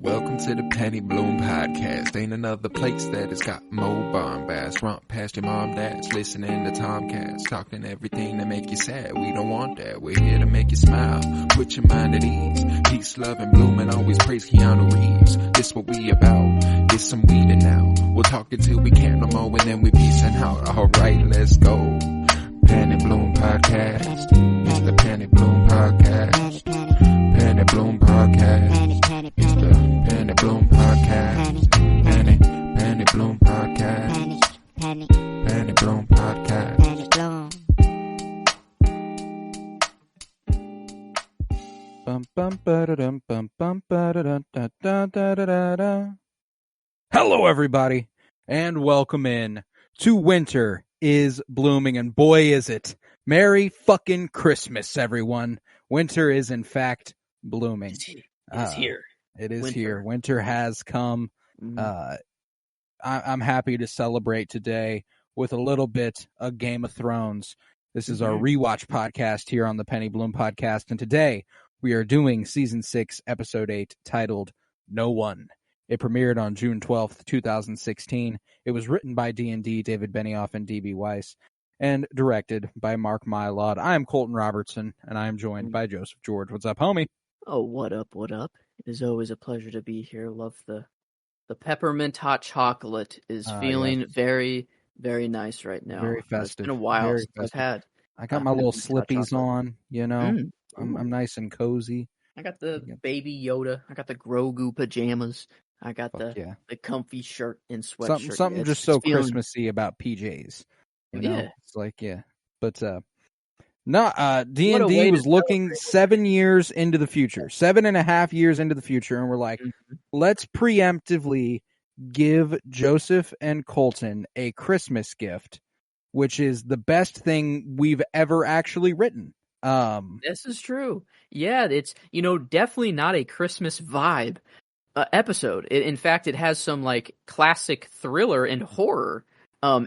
Welcome to the Penny Bloom Podcast. Ain't another place that has got more bombast. Romp past your mom, dads, listening to Tomcats, talking everything that make you sad. We don't want that. We're here to make you smile. Put your mind at ease. Peace, love, and bloom, and always praise Keanu Reeves. This what we about. This some weeding now. We'll talk until we can't no more, and then we peacing out. Alright, let's go. Penny Bloom Podcast. It's the Penny Bloom Podcast. Penny Bloom Podcast. It's the Penny Bloom Podcast. Penny Bloom Podcast. Penny Bloom Podcast. Bum bum ba-da-dum bum bum ba-da-dum da da da da da da. Hello everybody, and welcome in to Winter is Blooming, and boy is it. Merry fucking Christmas, everyone. Winter is in fact blooming. It is here. It is here. Winter has come. I'm happy to celebrate today with a little bit of Game of Thrones. This is our rewatch podcast here on the Penny Bloom Podcast, and today we are doing Season 6, Episode 8, titled No One. It premiered on June 12th, 2016. It was written by D&D, David Benioff, and D.B. Weiss, and directed by Mark Mylod. I am Colton Robertson, and I am joined by Joseph George. What's up, homie? Oh, what up, what up? It is always a pleasure to be here. Love the peppermint hot chocolate is feeling very, very nice right now. Very festive. It's been a while since I've had. I got my little slippies on, you know. I'm nice and cozy. I got the baby Yoda. I got the Grogu pajamas. I got the comfy shirt and sweatshirt. Something just so Christmassy about PJs. You know? Yeah. It's like, But D&D was looking 7 years into the future, 7.5 years into the future, and we're like, let's preemptively give Joseph and Colton a Christmas gift, which is the best thing we've ever actually written. This is true. Yeah, it's, definitely not a Christmas vibe episode. In fact, it has some like classic thriller and horror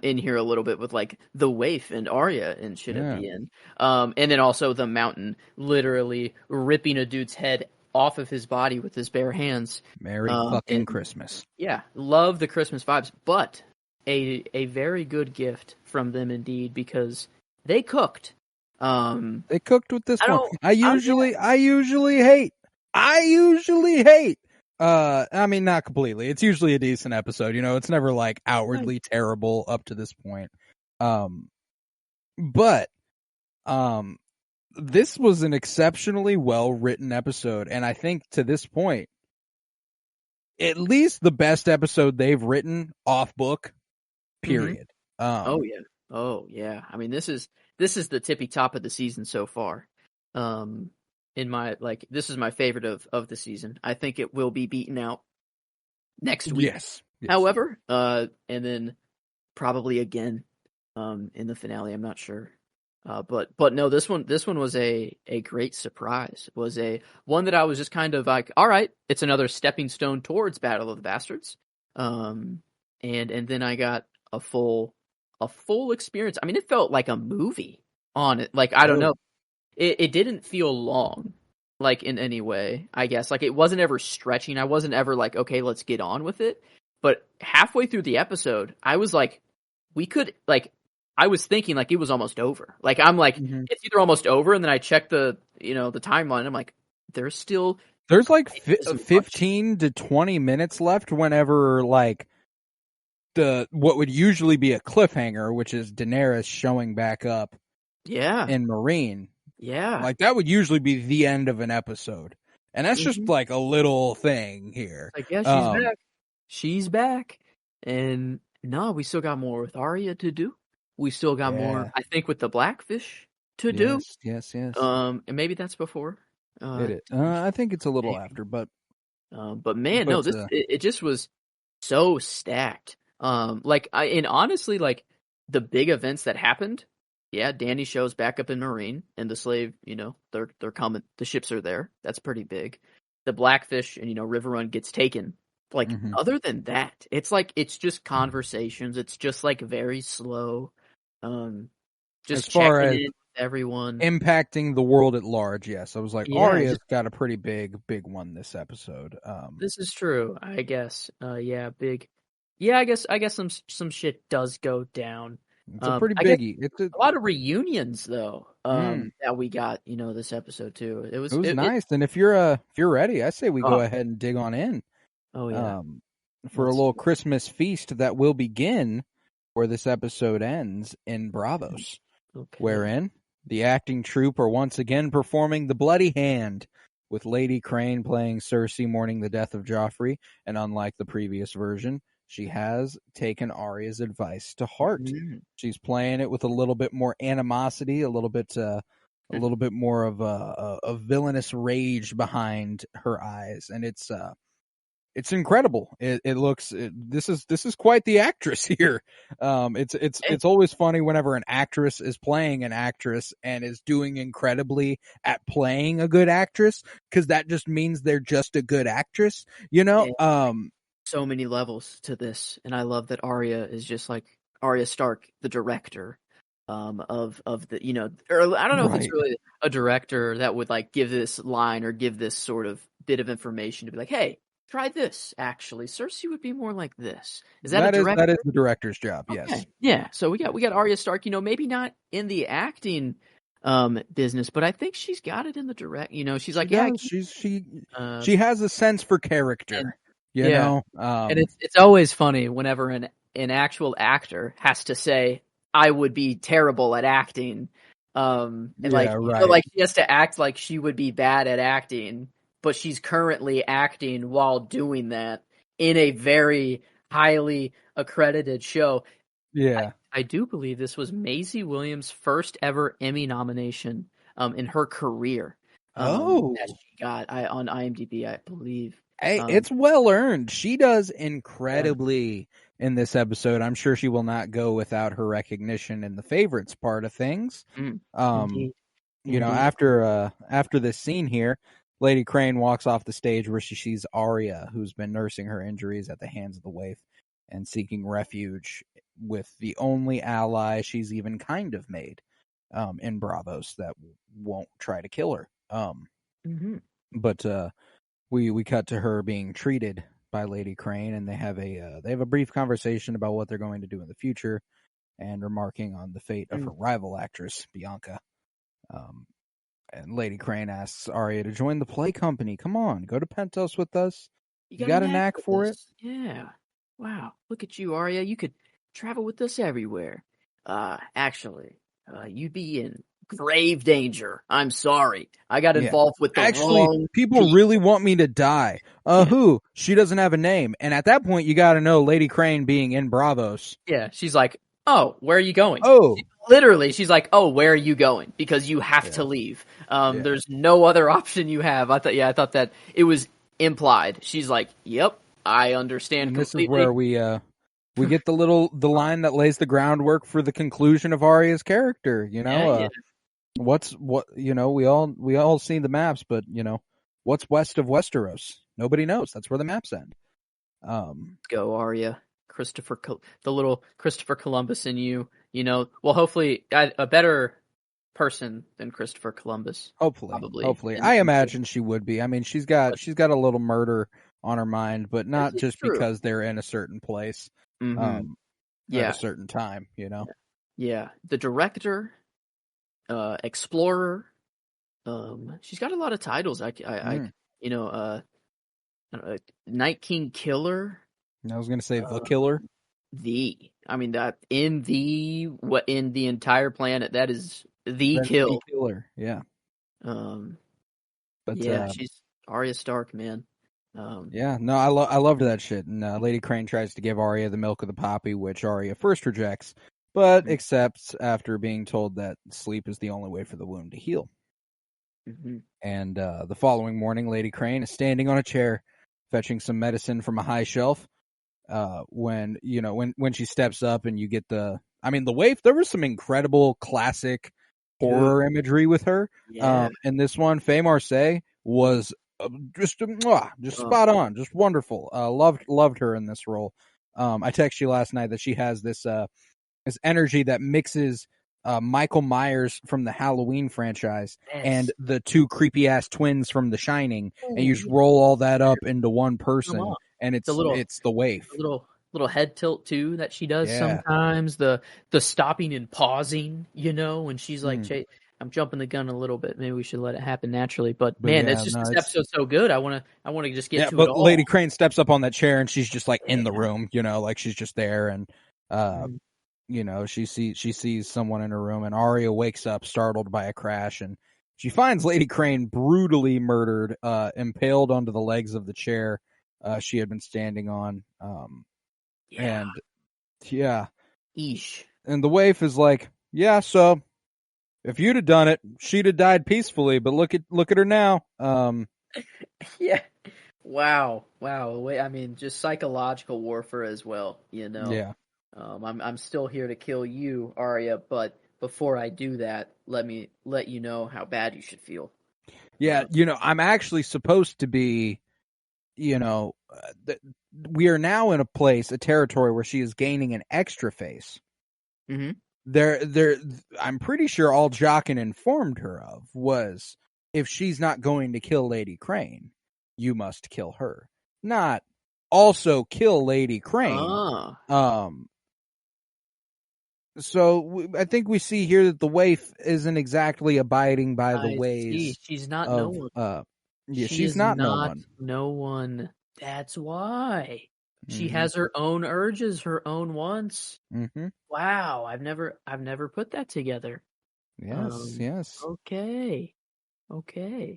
in here a little bit with like the waif and Arya and shit at the end. And then also the mountain literally ripping a dude's head off of his body with his bare hands. Merry fucking Christmas. Yeah, love the Christmas vibes, but a very good gift from them indeed, because they cooked. They cooked with this one. I usually hate. I mean, not completely. It's usually a decent episode. It's never like outwardly terrible up to this point. But this was an exceptionally well written episode, and I think to this point, at least the best episode they've written off book. Period. Oh yeah. I mean, this is the tippy top of the season so far. This is my favorite of the season. I think it will be beaten out next week. Yes. However, and then probably again in the finale. I'm not sure. But no, this one was a great surprise. It was one that I was just kind of like, all right, it's another stepping stone towards Battle of the Bastards. And then I got a full experience. I mean, it felt like a movie on it. Like, I don't know. It didn't feel long, like, in any way, I guess. Like, it wasn't ever stretching. I wasn't ever like, okay, let's get on with it. But halfway through the episode, I was like, I was thinking, like, it was almost over. Like, I'm like, it's either almost over, and then I check the timeline, I'm like, there's like 15 to 20 minutes left whenever, like, what would usually be a cliffhanger, which is Daenerys showing back up in Marine. Yeah. Like, that would usually be the end of an episode. And that's just like a little thing here. Like, yeah, she's back. She's back. And no, we still got more with Arya to do. We still got more, I think, with the Blackfish to do. Yes. And maybe that's before. I think it's a little after, but man, it just was so stacked. Honestly, like, the big events that happened, Dany shows back up in Marine, and the slave, they're coming, the ships are there. That's pretty big. The Blackfish and, River Run gets taken. Like, other than that, it's like, it's just conversations. It's just like very slow. Just checking in with everyone. impacting the world at large. Yes, I was like, Yeah, Arya's got a pretty big one this episode. this is true, I guess. Yeah, big. Yeah, I guess some shit does go down. It's a pretty I guess biggie. a lot of reunions though. Mm. That we got, this episode too. It It was was nice. And if you're ready, I say we go oh, ahead and dig on in. oh yeah. For a little Christmas feast that will begin where this episode ends in Bravos, wherein the acting troupe are once again performing The Bloody Hand, with Lady Crane playing Cersei mourning the death of Joffrey, and unlike the previous version, she has taken Arya's advice to heart. She's playing it with a little bit more animosity, a little bit more of a villainous rage behind her eyes, and it's incredible. This is quite the actress here. It's always funny whenever an actress is playing an actress and is doing incredibly at playing a good actress, because that just means they're just a good actress, so many levels to this, and I love that Arya is just like Arya Stark, the director of the, or I don't know if it's really a director that would like give this line or give this sort of bit of information to be like, hey, try this. Actually, Cersei would be more like this. Is that a director? That is the director's job. Okay. Yes. Yeah. So we got Arya Stark. Maybe not in the acting business, but I think she's got it in the direct. She's like, she has a sense for character. And it's always funny whenever an actual actor has to say, I would be terrible at acting. She has to act like she would be bad at acting, but she's currently acting while doing that in a very highly accredited show. Yeah. I do believe this was Maisie Williams' first ever Emmy nomination in her career. That she got on IMDb, I believe. Hey, it's well earned. She does incredibly in this episode. I'm sure she will not go without her recognition in the favorites part of things. Indeed. After this scene here, Lady Crane walks off the stage where she sees Arya, who's been nursing her injuries at the hands of the waif and seeking refuge with the only ally she's even kind of made in Bravos that won't try to kill her. But we cut to her being treated by Lady Crane, and they have a brief conversation about what they're going to do in the future, and remarking on the fate of her rival actress Bianca. And Lady Crane asks Arya to join the play company. Come on, go to Pentos with us. You got a knack for it. Yeah. Wow. Look at you, Arya. You could travel with us everywhere. Actually, you'd be in grave danger. I'm sorry. I got involved with the wrong people really want me to die. Who? She doesn't have a name. And at that point, you got to know Lady Crane being in Bravos. Yeah, she's like, oh, where are you going? Oh. Literally, she's like, oh, where are you going? Because you have to leave. There's no other option you have. I thought that it was implied. She's like, yep, I understand and completely. This is where we get the line that lays the groundwork for the conclusion of Arya's character, we all see the maps, but what's west of Westeros? Nobody knows. That's where the maps end. Let's go, Arya. The little Christopher Columbus in you, well, hopefully a better person than Christopher Columbus. Hopefully. I imagine she would be. I mean, she's got a little murder on her mind, but not just because they're in a certain place, at a certain time, Yeah. The director, explorer, she's got a lot of titles. Night King Killer. I was going to say the killer. That in the entire planet, that is the killer. Yeah. She's Arya Stark, man. I loved that shit. And Lady Crane tries to give Arya the milk of the poppy, which Arya first rejects, but accepts after being told that sleep is the only way for the wound to heal. And the following morning, Lady Crane is standing on a chair, fetching some medicine from a high shelf. When she steps up and you get the waif, there was some incredible classic horror imagery with her. And this one, Faye Marseille, was just spot on, just wonderful. Loved her in this role. I texted you last night that she has this energy that mixes Michael Myers from the Halloween franchise Yes. and the two creepy ass twins from The Shining, and you just yeah. roll all that up into one person, on. and it's The the waif. little head tilt too that she does Yeah. sometimes. The stopping and pausing, when she's like, I'm jumping the gun a little bit. Maybe we should let it happen naturally. But man, yeah, this episode's so good. I wanna just get to it but all. Lady Crane steps up on that chair and she's just like in the room, like she's just there, and she sees someone in her room, and Arya wakes up startled by a crash, and she finds Lady Crane brutally murdered, impaled onto the legs of the chair she had been standing on. And Eesh. And the waif is like, yeah, so if you'd have done it, she'd have died peacefully, but look at her now. Yeah. Wow. I mean, just psychological warfare as well, Yeah. I'm still here to kill you, Arya, but before I do that, let me let you know how bad you should feel. Yeah, I'm actually supposed to be, we are now in a territory where she is gaining an extra face. Mm-hmm. I'm pretty sure all Jaqen informed her of was, if she's not going to kill Lady Crane, you must kill her. Not also kill Lady Crane. So I think we see here that the waif isn't exactly abiding by the ways. She's not of, no one. She's not no one. No one. That's why. She Mhm. has her own urges, her own wants. Mm-hmm. Wow, I've never put that together. Yes. Okay.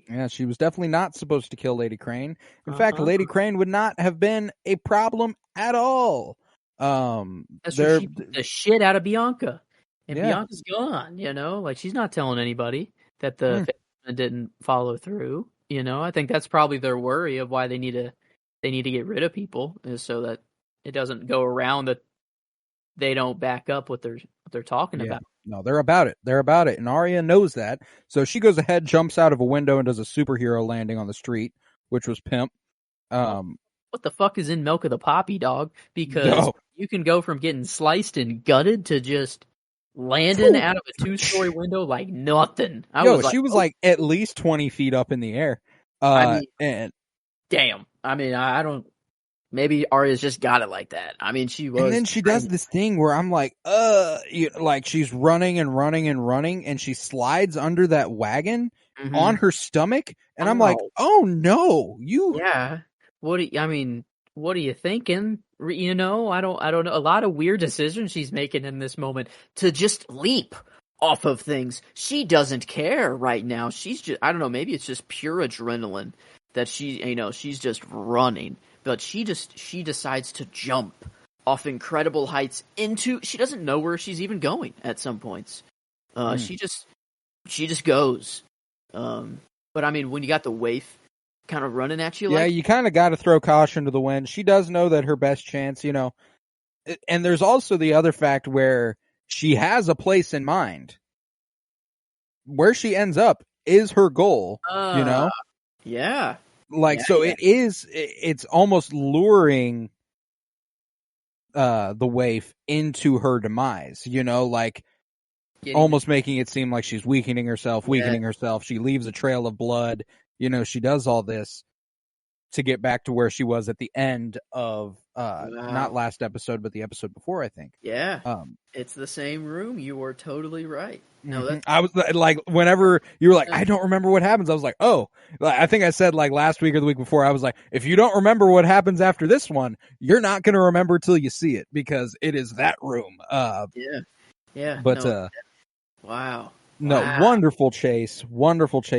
Yeah, she was definitely not supposed to kill Lady Crane. In fact, Lady Crane would not have been a problem at all. That's where she beat the shit out of Bianca. And Yeah. Bianca's gone, like she's not telling anybody that the family didn't follow through. I think that's probably their worry of why they need to get rid of people, is so that it doesn't go around that they don't back up what they're talking about. No, they're about it. And Arya knows that. So she goes ahead, jumps out of a window, and does a superhero landing on the street, which was pimp. What the fuck is in Milk of the Poppy, dog? Because you can go from getting sliced and gutted to just landing out of a 2-story window like nothing. She was like at least 20 feet up in the air. And damn. I mean, I don't. Maybe Arya's just got it like that. I mean, she was. And then she does this thing where I'm like, like she's running and running and running, and she slides under that wagon on her stomach, and I'm like, oh no, you. Yeah. What are you thinking? I don't know. A lot of weird decisions she's making in this moment to just leap off of things. She doesn't care right now. She's just, I don't know, maybe it's just pure adrenaline that she's just running. But she decides to jump off incredible heights she doesn't know where she's even going at some points. She just goes. But I mean, when you got the waif kind of running at you, you kind of got to throw caution to the wind. She does know that her best chance, and there's also the other fact where she has a place in mind. Where she ends up is her goal, Yeah. It's almost luring the waif into her demise, almost making it seem like she's weakening herself. She leaves a trail of blood. She does all this to get back to where she was at the end of not last episode, but the episode before, I think. Yeah. It's the same room. You were totally right. No, I was like, whenever you were like, I don't remember what happens, I was like, oh, I think I said like last week or the week before, I was like, if you don't remember what happens after this one, you're not going to remember till you see it, because it is that room. Yeah. But wow. Wonderful chase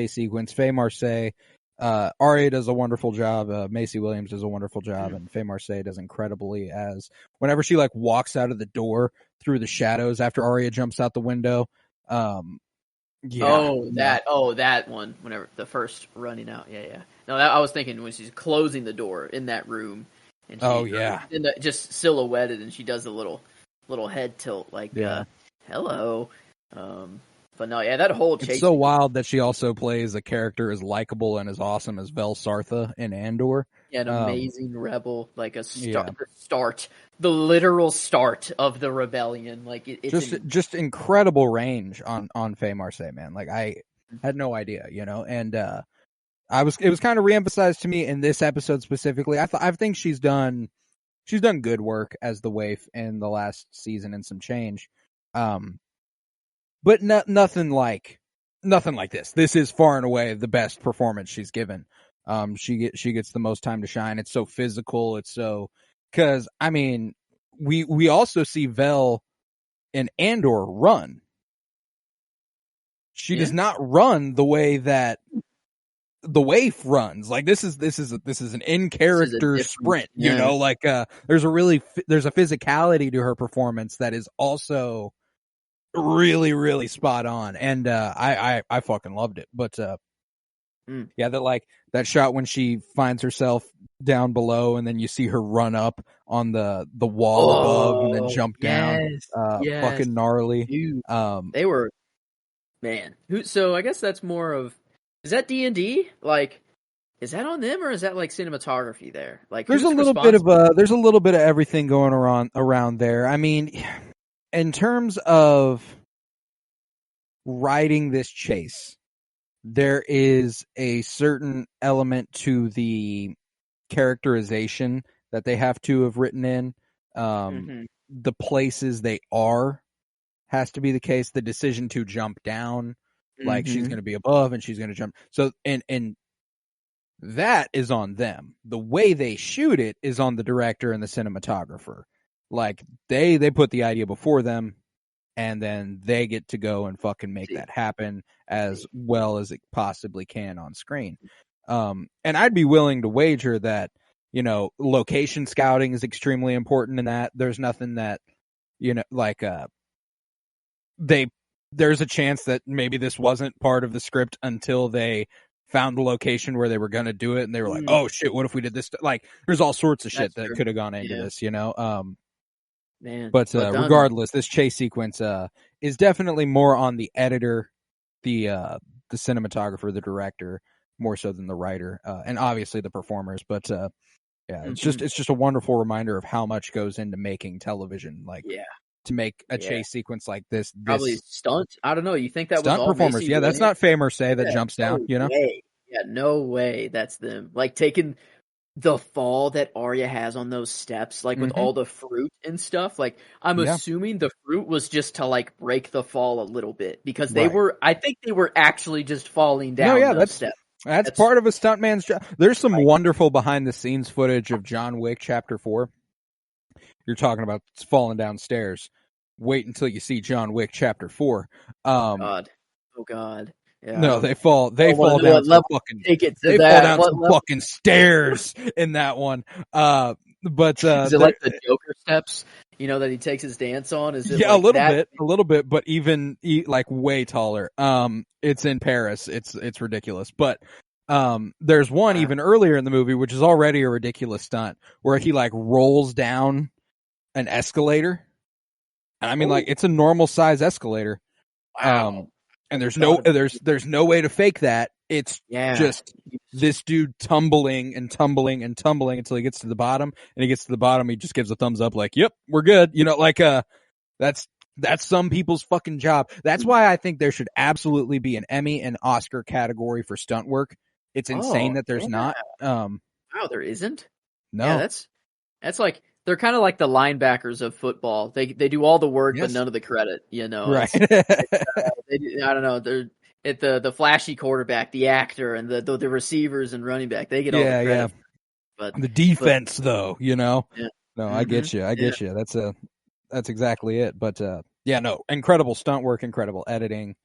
sequence. Faye Marseille, Arya does a wonderful job. Macy Williams does a wonderful job, and Faye Marseille does incredibly as whenever she like walks out of the door through the shadows after Arya jumps out the window. That one. Whenever the first running out. Yeah. No, I was thinking when she's closing the door in that room. And just silhouetted, and she does a little head tilt like, hello. But no, yeah, that whole chase. It's so wild that she also plays a character as likable and as awesome as Vel Sartha in Andor. Yeah, an amazing rebel, like Yeah. the literal start of the rebellion. Like it's just incredible range on Faye Marseille, man. Like I had no idea, and it was kind of reemphasized to me in this episode specifically. I think she's done good work as the waif in the last season and some change, but nothing like this. This is far and away the best performance she's given. She gets the most time to shine. It's so physical. It's so, because I mean, we also see Vel in Andor run. She does not run the way that the waif runs. Like this is an in character sprint. Like there's a physicality to her performance that is also really, really spot on, and I fucking loved it. But yeah, that shot when she finds herself down below, and then you see her run up on the wall above, and then jump down. Fucking gnarly. Dude, they were, man. So I guess that's more of, is that D&D? Like, is that on them, or is that like cinematography there? Like, there's a little bit of everything going around there. I mean, in terms of riding this chase, there is a certain element to the characterization that they have to have written in. The places they are has to be the case. The decision to jump down, like she's going to be above and she's going to jump. So, and that is on them. The way they shoot it is on the director and the cinematographer. Like they put the idea before them, and then they get to go and fucking make that happen as well as it possibly can on screen. And I'd be willing to wager that, location scouting is extremely important in that. There's nothing that, there's a chance that maybe this wasn't part of the script until they found the location where they were going to do it. And they were like, oh shit, what if we did this? Like, there's all sorts of shit that could have gone into this, Man, but regardless, this chase sequence is definitely more on the editor, the cinematographer, the director, more so than the writer, and obviously the performers. But yeah, it's just a wonderful reminder of how much goes into making television. Like, to make a chase sequence like this, probably stunt. I don't know. You think that was all performers? Missy Yeah, that's not Faye Marseille that jumps down. Way. Yeah, no way. That's them. Like taking the fall that Arya has on those steps, like with all the fruit and stuff, like I'm assuming the fruit was just to like break the fall a little bit, because I think they were actually just falling down those steps. That's part of a stuntman's job. There's some wonderful behind the scenes footage of John Wick Chapter 4. You're talking about falling downstairs. Wait until you see John Wick Chapter 4. Oh God. Yeah. No, they fall down some fucking stairs in that one. But is it like the Joker steps, that he takes his dance on? Is it a little bit, but even like way taller. It's in Paris. It's ridiculous. But there's one even earlier in the movie, which is already a ridiculous stunt, where he like rolls down an escalator. And I mean, like, it's a normal size escalator. Wow. And there's no way to fake that. It's just this dude tumbling until he gets to the bottom. And he gets to the bottom, he just gives a thumbs up like, yep, we're good. That's some people's fucking job. That's why I think there should absolutely be an Emmy and Oscar category for stunt work. It's insane that there's not. Wow, there isn't? No. Yeah, that's like, they're kind of like the linebackers of football. They do all the work, but none of the credit, Right. I don't know. They're at the flashy quarterback, the actor, and the receivers and running back. They get all the credit. Yeah. But the defense, though, No, I get you. That's exactly it. But incredible stunt work, incredible editing,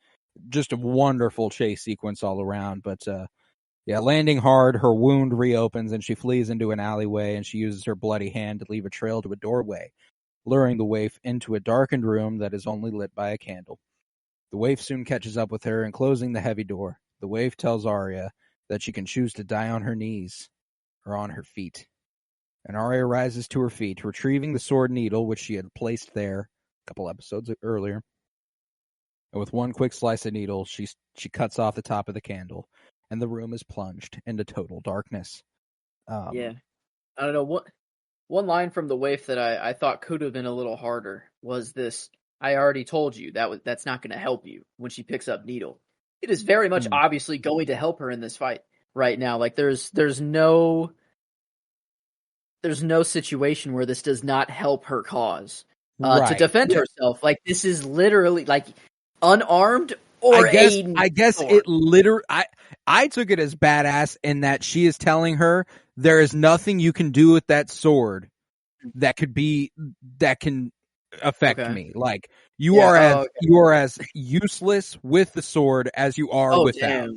just a wonderful chase sequence all around. But landing hard, her wound reopens and she flees into an alleyway, and she uses her bloody hand to leave a trail to a doorway, luring the waif into a darkened room that is only lit by a candle. The waif soon catches up with her, and closing the heavy door, the waif tells Arya that she can choose to die on her knees or on her feet. And Arya rises to her feet, retrieving the sword needle which she had placed there a couple episodes earlier. And with one quick slice of needle, she cuts off the top of the candle, and the room is plunged into total darkness. Yeah. I don't know what. One line from the waif that I thought could have been a little harder was this: "I already told you that's not going to help you." When she picks up needle, it is very much obviously going to help her in this fight right now. Like there's no situation where this does not help her cause to defend herself. Like this is literally like unarmed or I guess sword. it literally. I took it as badass in that she is telling her there is nothing you can do with that sword that can affect me. Like you are as useless with the sword as you are without.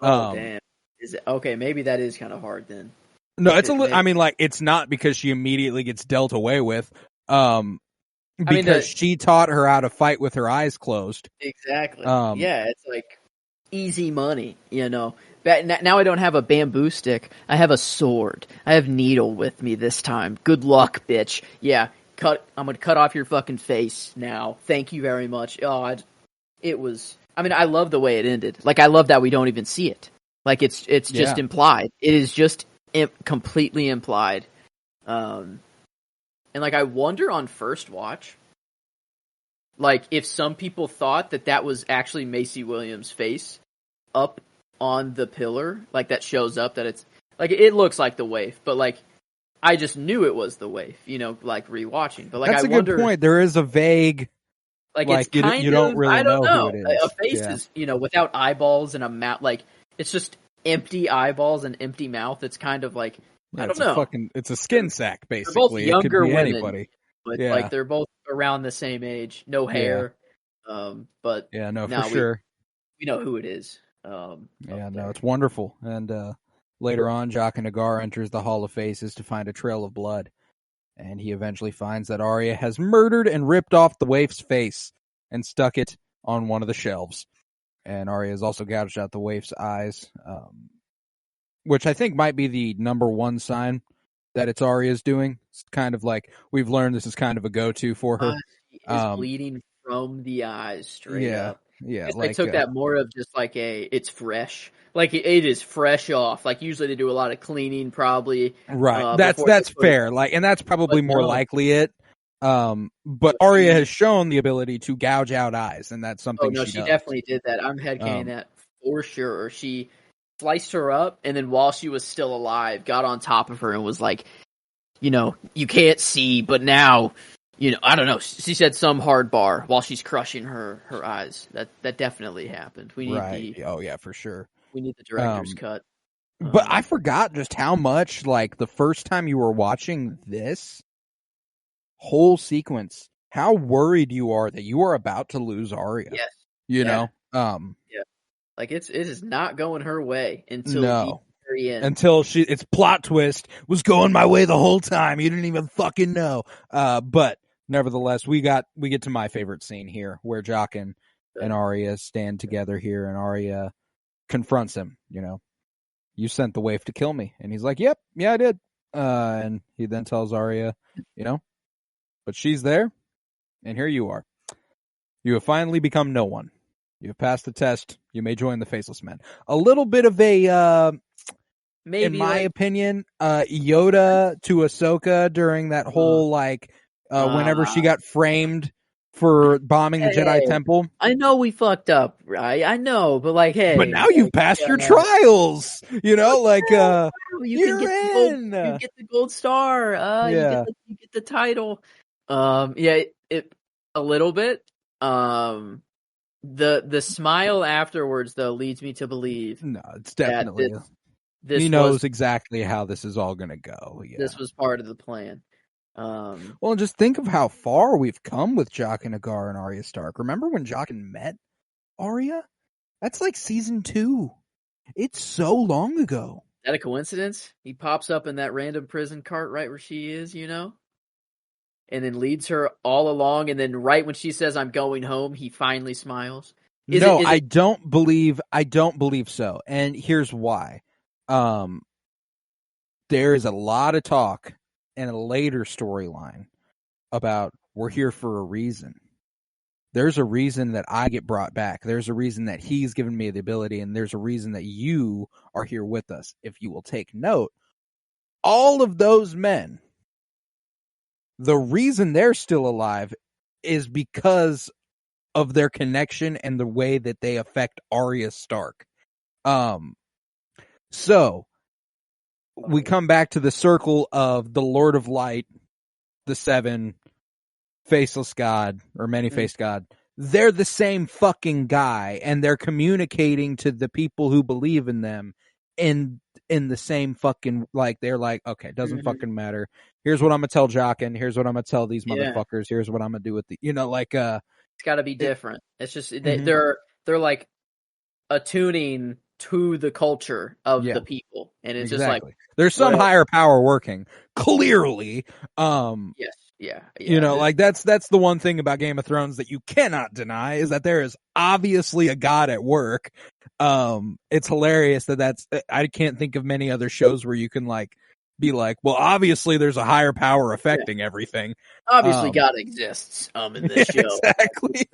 Damn. Is it okay? Maybe that is kind of hard then. No, it's I mean, like it's not because she immediately gets dealt away with. Because she taught her how to fight with her eyes closed. Exactly. Yeah, it's like easy money, Now I don't have a bamboo stick. I have a sword. I have needle with me this time. Good luck, bitch. Yeah, I'm gonna cut off your fucking face now. Thank you very much. It was. I mean, I love the way it ended. Like, I love that we don't even see it. Like, it's just implied. It is just completely implied. And, like, I wonder on first watch, like, if some people thought that was actually Macy Williams' face up on the pillar, like, that shows up, that it's, like, it looks like the waif, but, like, I just knew it was the waif, like, rewatching. But, like, that's I wonder, a good point. There is a vague, like it's kind you don't really know who it is. A face is, without eyeballs and a mouth, like, it's just empty eyeballs and empty mouth. It's kind of like, I don't know. It's a skin sac, basically. They're both younger it could be women, anybody. but like they're both around the same age, no hair. But for sure. We know who it is. It's wonderful. And later on, Jaqen H'ghar enters the Hall of Faces to find a trail of blood. And he eventually finds that Arya has murdered and ripped off the waif's face and stuck it on one of the shelves. And Arya has also gouged out the waif's eyes, which I think might be the number one sign that it's Arya's doing. It's kind of like, we've learned this is kind of a go-to for her. She is bleeding from the eyes straight up. Yeah, I took that more of just like it's fresh. Like it is fresh off. Like usually they do a lot of cleaning, probably. Right. That's fair. Like, and that's probably more likely it. But Arya has shown the ability to gouge out eyes, and that's something. She does. Definitely did that. I'm headcaning that for sure. She sliced her up, and then while she was still alive, got on top of her and was like, you can't see, but now. I don't know. She said some hard bar while she's crushing her eyes. That definitely happened. We need for sure. We need the director's cut. But I forgot just how much, like, the first time you were watching this whole sequence, how worried you are that you are about to lose Arya. Yes. You know? Yeah. Like it is not going her way until the very end. Until its plot twist was going my way the whole time. You didn't even fucking know. But nevertheless, we get to my favorite scene here, where Jaqen and Arya stand together here, and Arya confronts him. You sent the waif to kill me, and he's like, "Yep, yeah, I did." And he then tells Arya, but she's there, and here you are. You have finally become no one. You have passed the test. You may join the Faceless Men. A little bit of a, maybe, in my opinion, Yoda to Ahsoka during that whole whenever she got framed for bombing the Jedi Temple. I know we fucked up, right? I know, but but now you've passed your trials. You get the gold star. You get the title. It a little bit. The smile afterwards though leads me to believe. No, it's definitely he knows exactly how this is all going to go. Yeah. This was part of the plan. Well, just think of how far we've come with Jaqen H'ghar and Arya Stark. Remember when Jaqen met Arya? That's like season 2. It's so long ago. Is that a coincidence? He pops up in that random prison cart right where she is, and then leads her all along, and then right when she says, "I'm going home," he finally smiles. I don't believe so. And here's why. There is a lot of talk in a later storyline about we're here for a reason. there's a reason that I get brought back. There's a reason that he's given me the ability, and there's a reason that you are here with us. If you will take note, all of those men, the reason they're still alive is because of their connection and the way that they affect Arya Stark. So we come back to the circle of the Lord of Light, the Seven, Faceless God, or Many-Faced God. They're the same fucking guy, and they're communicating to the people who believe in them in the same fucking, like, they're like, okay, doesn't fucking matter. Here's what I'm gonna tell Jaqen. Here's what I'm gonna tell these motherfuckers. Here's what I'm gonna do with the, it's got to be different. It's just they're like attuning to the culture of the people, and it's just like there's some higher power working clearly. Yes. Yeah. Like that's the one thing about Game of Thrones that you cannot deny is that there is obviously a god at work. It's hilarious that's I can't think of many other shows where you can like be like, well, obviously there's a higher power affecting everything. Obviously, God exists in this show. Exactly.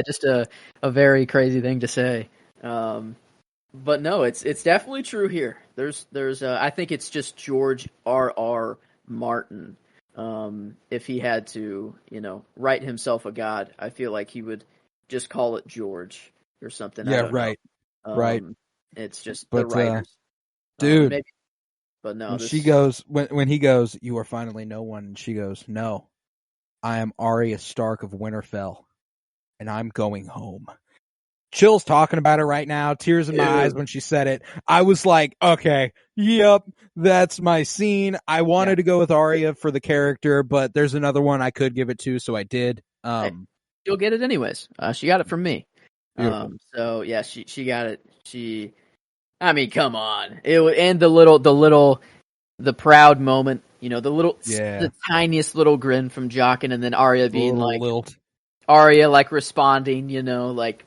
Just a very crazy thing to say. But no, it's definitely true here. There's I think it's just George R.R. Martin. If he had to, write himself a god, I feel like he would just call it George or something. Yeah, right. Right. It's just the writers. Dude. Maybe, but no. She goes, when he goes, you are finally no one, and she goes, no, I am Arya Stark of Winterfell, and I'm going home. Chill's talking about it right now, tears in my eyes when she said it. I was like, okay, yep, that's my scene. I wanted to go with Arya for the character, but there's another one I could give it to, so I did. You'll get it anyways. She got it from me. Beautiful. She got it. I mean, come on. And the proud moment, the tiniest little grin from Jaqen, and then Arya being like, lilt. Arya like responding, like,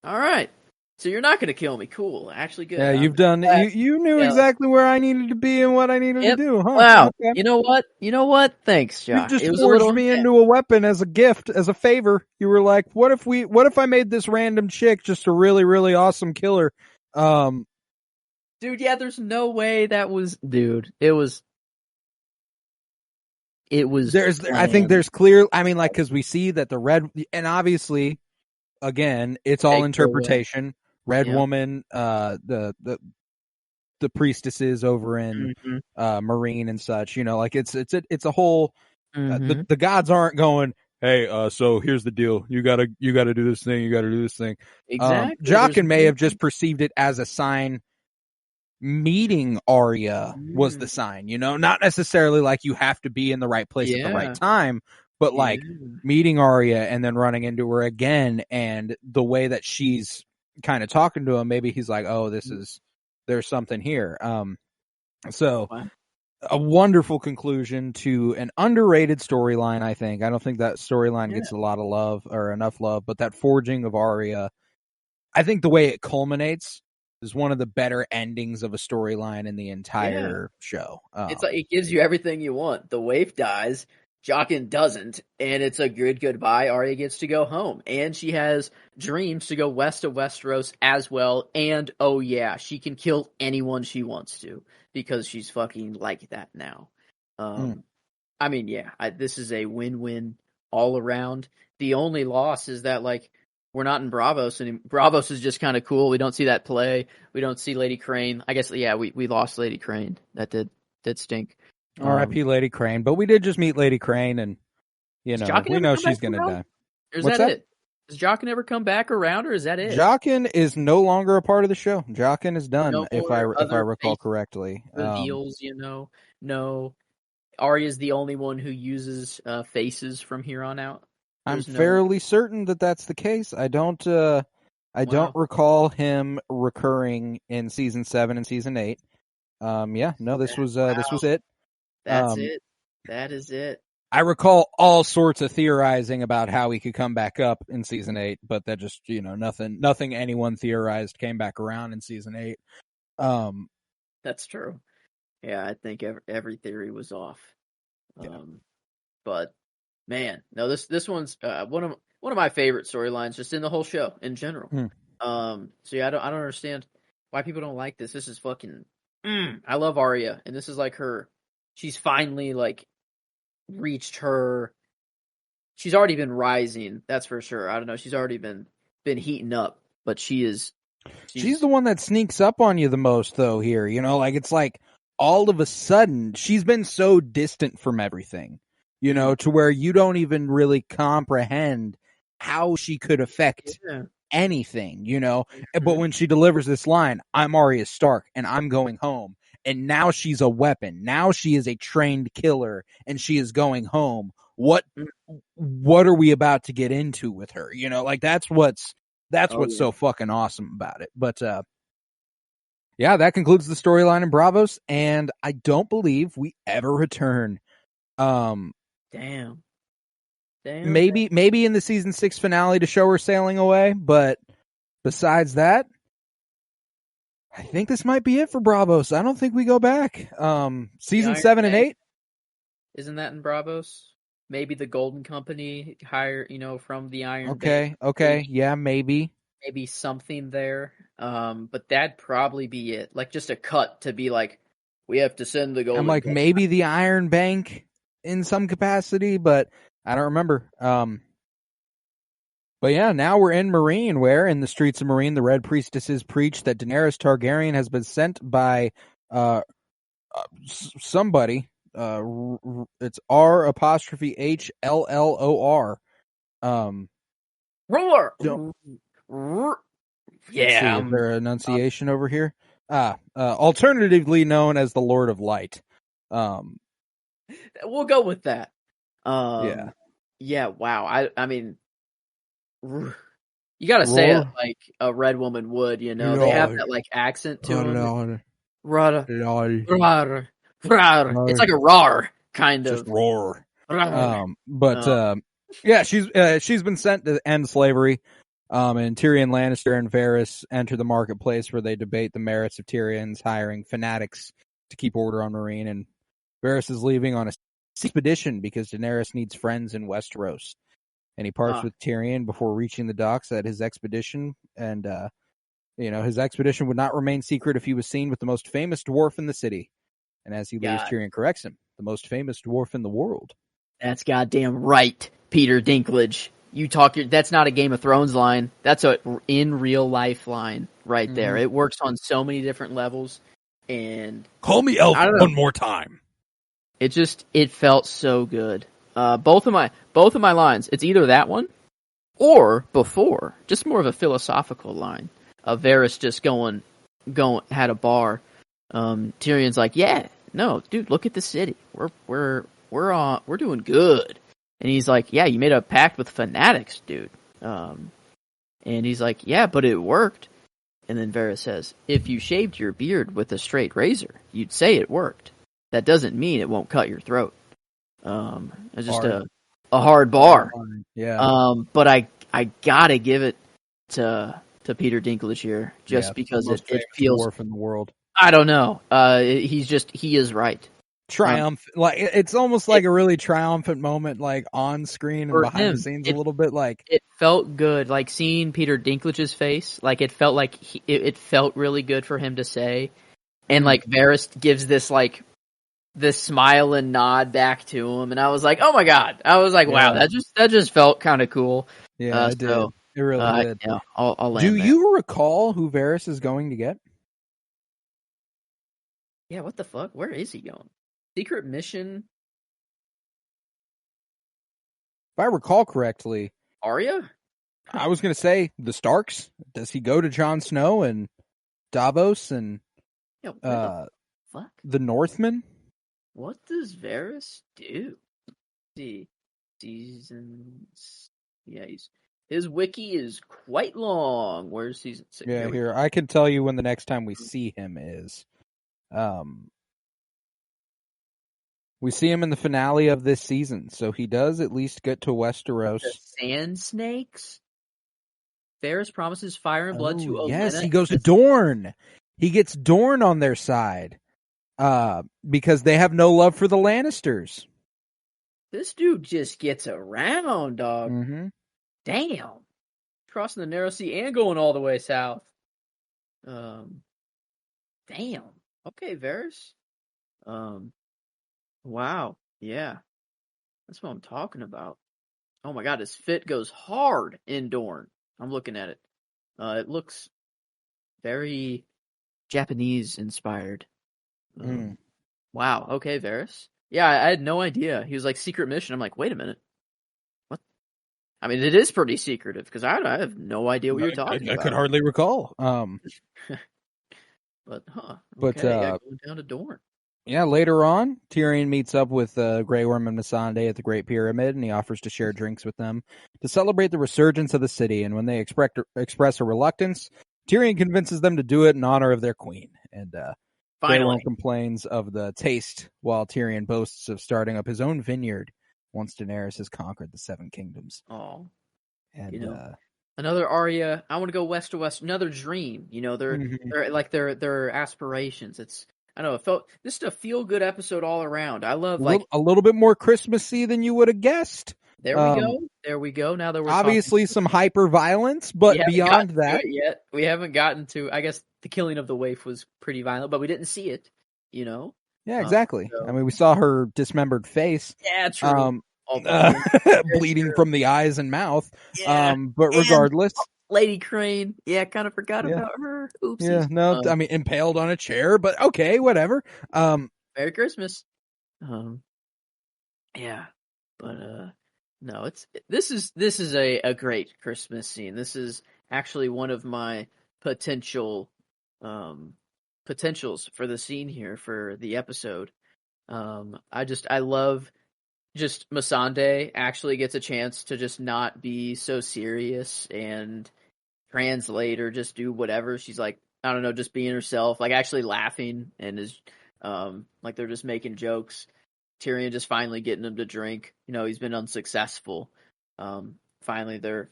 all right, so you're not going to kill me. Cool. Actually, good. Yeah, you've done, you knew exactly where I needed to be and what I needed to do, huh? Wow. Okay. You know what? Thanks, Josh. You just forged me into a weapon as a gift, as a favor. You were like, what if I made this random chick just a really, really awesome killer? Dude, yeah, there's no way that was, it was. I think there's clear, I mean, like, cause we see that the red, and obviously, again, it's all interpretation. Red woman, the priestesses over in Marine and such, like it's a whole. The gods aren't going, hey, so here's the deal. You gotta do this thing. You gotta do this thing. Exactly. Jaqen may have just perceived it as a sign. Meeting Arya was the sign, not necessarily like you have to be in the right place at the right time, but like meeting Arya and then running into her again, and the way that she's kind of talking to him, maybe he's like, oh, there's something here. So a wonderful conclusion to an underrated storyline, I think. I don't think that storyline gets a lot of love or enough love, but that forging of Arya, I think the way it culminates is one of the better endings of a storyline in the entire show. It's like, it gives you everything you want. The waif dies, Jaqen doesn't, and it's a good goodbye. Arya gets to go home, and she has dreams to go west of Westeros as well, and oh yeah, she can kill anyone she wants to, because she's fucking like that now. I mean, this is a win-win all around. The only loss is that, like, we're not in Braavos anymore. Braavos is just kind of cool. We don't see that play. We don't see Lady Crane. I guess, we lost Lady Crane. That did stink. R.I.P. Lady Crane. But we did just meet Lady Crane, and, we know she's going to die. Or is that it? Does Jaqen ever come back around, or is that it? Jaqen is no longer a part of the show. Jaqen is done, if I recall correctly. Reveals, no. Arya's the only one who uses faces from here on out. I'm fairly certain that that's the case. I don't recall him recurring in season 7 and season 8. This was it. That's it. That is it. I recall all sorts of theorizing about how he could come back up in season 8, but that just, nothing anyone theorized came back around in season 8. That's true. Yeah, I think every theory was off. But man, no, this one's one one of my favorite storylines just in the whole show in general. So yeah, I don't understand why people don't like this. This is fucking. I love Arya, and this is like she's finally like reached her. She's already been rising, that's for sure. I don't know. She's already been heating up, but she's the one that sneaks up on you the most, though. Here, like it's like all of a sudden she's been so distant from everything, to where you don't even really comprehend how she could affect anything, But when she delivers this line, "I'm Arya Stark and I'm going home," and now she's a weapon. Now she is a trained killer and she is going home. What are we about to get into with her? Like that's what's so fucking awesome about it. But yeah, that concludes the storyline in Bravos, and I don't believe we ever return. Damn. Maybe in the season 6 finale to show her sailing away, but besides that, I think this might be it for Bravos. I don't think we go back. Season 7 and 8. Isn't that in Bravos? Maybe the Golden Company hire, from the Iron Bank. Okay, yeah, maybe something there. But that'd probably be it. Like just a cut to be like, we have to send the Golden. I'm like Company. Maybe the Iron Bank in some capacity, but I don't remember. But yeah, now we're in Meereen, where in the streets of Meereen, the Red Priestesses preach that Daenerys Targaryen has been sent by somebody. It's R''HLLOR. Roar. Yeah. Is there enunciation over here? Alternatively known as the Lord of Light. We'll go with that. Yeah. Yeah. Wow. I mean, you gotta say it like a red woman would. They have that like accent to them. It's like a roar kind of. Just roar. Yeah, she's been sent to end slavery. And Tyrion Lannister and Varys enter the marketplace where they debate the merits of Tyrion's hiring fanatics to keep order on Meereen, and Varys is leaving on a expedition because Daenerys needs friends in Westeros. And he parts with Tyrion before reaching the docks at his expedition, and his expedition would not remain secret if he was seen with the most famous dwarf in the city. And as he leaves, Tyrion corrects him, the most famous dwarf in the world. That's goddamn right, Peter Dinklage. That's not a Game of Thrones line. That's a in real life line right there. It works on so many different levels. And call me elf one more time. It felt so good. Both of my lines. It's either that one or before, just more of a philosophical line of Varys just going had a bar. Tyrion's like, yeah, no, dude, look at the city. We're doing good. And he's like, yeah, you made a pact with fanatics, dude. And he's like, yeah, but it worked. And then Varys says, if you shaved your beard with a straight razor, you'd say it worked. That doesn't mean it won't cut your throat. It's just a hard bar. Yeah. But I gotta give it to Peter Dinklage here, just because it feels dwarf in the world. I don't know. He is right. Triumphant, like it's almost like a really triumphant moment, like on screen and behind the scenes a little bit. Like it felt good, like seeing Peter Dinklage's face. Like it felt like it felt really good for him to say, and like Varys gives this smile and nod back to him, and I was like, oh my god! I was like, wow, that just felt kind of cool. Yeah, it did. It really did. Yeah, I'll land Do there. you recall who Varys is going to get? Yeah, what the fuck? Where is he going? Secret mission? If I recall correctly, Arya? I was going to say the Starks. Does he go to Jon Snow and Davos and the fuck? The Northmen? What does Varys do? Let's see, seasons. Yeah, his wiki is quite long. Where's season 6? Yeah, here I can tell you when the next time we see him is. We see him in the finale of this season, so he does at least get to Westeros. The Sand Snakes? Varys promises fire and blood to Olenna. Yes, he goes to Dorne. He gets Dorne on their side. Because they have no love for the Lannisters. This dude just gets around, dog. Mm-hmm. Damn. Crossing the narrow sea and going all the way south. Damn. Okay, Varys. Wow. Yeah. That's what I'm talking about. Oh my god, his fit goes hard in Dorne. I'm looking at it. It looks very Japanese inspired. Wow. Okay, Varys. Yeah, I had no idea. He was like secret mission. I'm like, wait a minute. What? I mean, it is pretty secretive because I have no idea what you're talking about. I could hardly recall. But But, okay, yeah, going down to Dorne. Yeah, later on, Tyrion meets up with Grey Worm and Missandei at the Great Pyramid, and he offers to share drinks with them to celebrate the resurgence of the city. And when they express a reluctance, Tyrion convinces them to do it in honor of their queen. And Grey Worm complains of the taste, while Tyrion boasts of starting up his own vineyard once Daenerys has conquered the Seven Kingdoms. Oh, and another Arya. I want to go west to west. Another dream. They're like their aspirations. It's. I don't know. This is a feel-good episode all around. I love a little bit more Christmassy than you would have guessed. There we go. There we go. Now that we're obviously some hyper violence, but beyond that, yet we haven't gotten to. I guess the killing of the waif was pretty violent, but we didn't see it. Yeah, exactly. I mean, we saw her dismembered face. Yeah, true. Bleeding from the eyes and mouth. Yeah. But regardless. Lady Crane. Yeah, kind of forgot about her. Oopsies. Yeah, no, I mean, impaled on a chair, but okay, whatever. Merry Christmas. Yeah, but no, this is a great Christmas scene. This is actually one of my potentials for the scene here for the episode. I love just Missandei actually gets a chance to just not be so serious and translate or just do whatever. She's like, I don't know, just being herself, like actually laughing and is like they're just making jokes. Tyrion just finally getting him to drink. He's been unsuccessful. Finally they're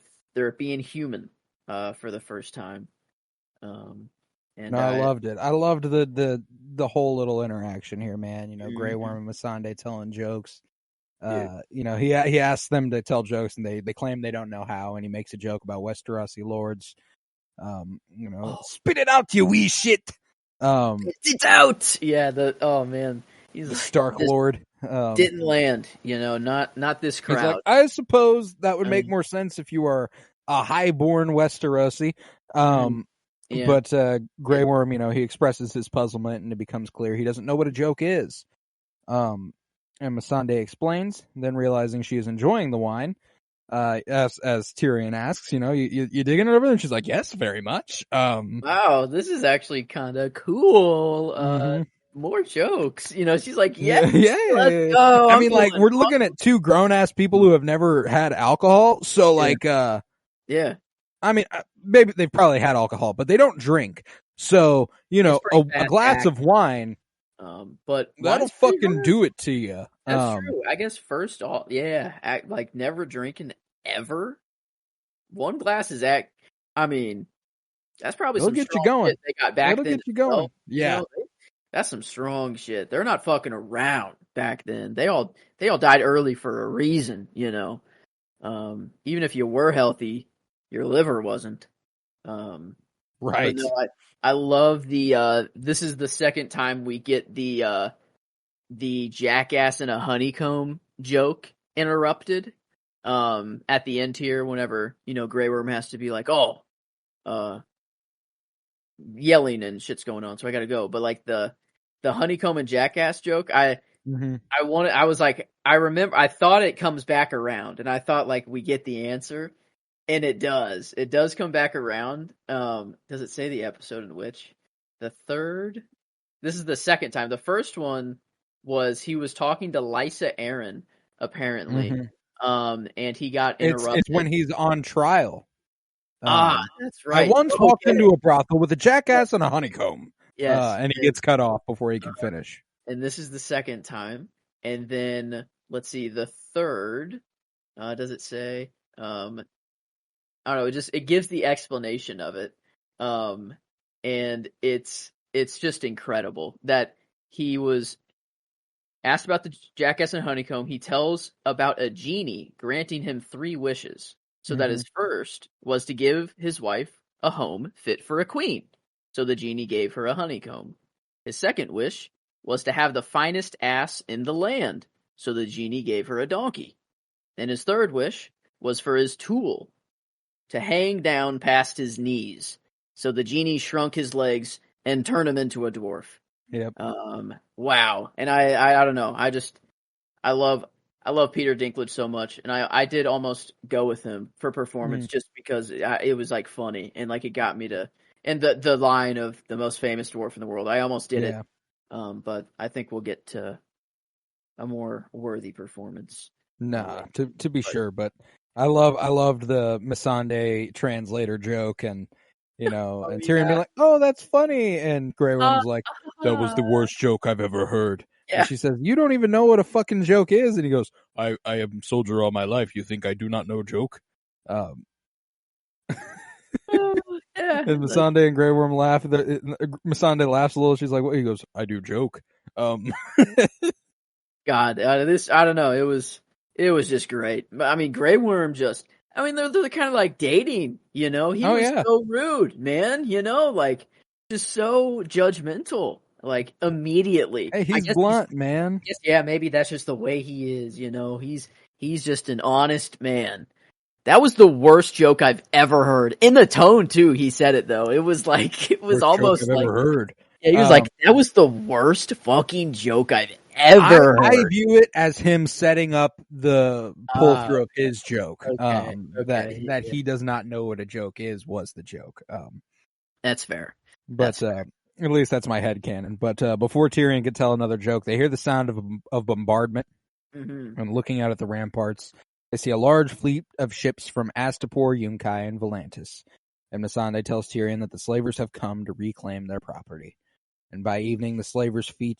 being human for the first time. And I loved it. I loved the whole little interaction here, man. Grey Worm and Missandei telling jokes. He asks them to tell jokes, and they claim they don't know how, and he makes a joke about Westerosi lords. Spit it out, you wee shit. It's out. Yeah. Oh man, he's the Stark Lord. Didn't land. Not this crowd. Like, I suppose that would make more sense if you are a highborn Westerosi. But Grey Worm, he expresses his puzzlement, and it becomes clear he doesn't know what a joke is. And Missandei explains, then realizing she is enjoying the wine, as Tyrion asks, you digging it over there? And she's like, yes, very much. Wow, this is actually kind of cool. More jokes. She's like, yeah. Let's go. I mean, like, we're looking at two grown-ass people who have never had alcohol, so, like, yeah. I mean, maybe they've probably had alcohol, but they don't drink. So, a glass of wine... but that'll fucking do it to you. That's true. I guess first off, like never drinking ever. One glass is I mean, that's probably some get strong you going. Shit they got back It'll then. Get you going. Yeah, that's some strong shit. They're not fucking around back then. They all died early for a reason. Even if you were healthy, your liver wasn't. Right. No, I love the this is the second time we get the jackass in a honeycomb joke interrupted at the end here whenever Grey Worm has to be like, yelling and shit's going on, so I gotta go. But like the honeycomb and jackass joke, I thought it comes back around, and I thought like we get the answer. And it does. It does come back around. Does it say the episode in which? The third? This is the second time. The first one was he was talking to Lysa Arryn, apparently. And he got interrupted. It's when he's on trial. That's right. I once walked into a brothel with a jackass and a honeycomb. Yes. And he gets cut off before he can finish. And this is the second time. And then, let's see, the third, does it say? I don't know, it gives the explanation of it. And it's just incredible that he was asked about the jackass and honeycomb. He tells about a genie granting him 3 wishes. So that his first was to give his wife a home fit for a queen. So the genie gave her a honeycomb. His second wish was to have the finest ass in the land. So the genie gave her a donkey. And his third wish was for his tool to hang down past his knees. So the genie shrunk his legs and turned him into a dwarf. Yep. Wow. And I don't know. I love Peter Dinklage so much, and I did almost go with him for performance just because it was like funny and like it got me to, and the line of the most famous dwarf in the world, I almost did it. But I think we'll get to a more worthy performance. To be sure, but I loved the Missandei translator joke, and and Tyrion being like, "Oh, that's funny," and Grey Worm's like, "That was the worst joke I've ever heard." Yeah. And she says, "You don't even know what a fucking joke is," and he goes, "I am soldier all my life. You think I do not know joke?" And Missandei and Grey Worm laugh. Missandei laughs a little. She's like, "What?" He goes, "I do joke." God, this, I don't know. It was just great. I mean, Grey Worm they're kind of like dating, He was so rude, man, like just so judgmental, like immediately. Hey, he's blunt, man. Yeah, maybe that's just the way he is, he's just an honest man. That was the worst joke I've ever heard. In the tone too, he said it though. It was like, it was almost joke I've ever heard. Yeah, he was like, that was the worst fucking joke I've ever heard. I view it as him setting up the pull through of his joke. That he does not know what a joke is was the joke. That's fair. But at least that's my headcanon. But before Tyrion could tell another joke, they hear the sound of bombardment. And looking out at the ramparts, they see a large fleet of ships from Astapor, Yunkai, and Volantis. And Missandei tells Tyrion that the slavers have come to reclaim their property. And by evening, the slavers' fleet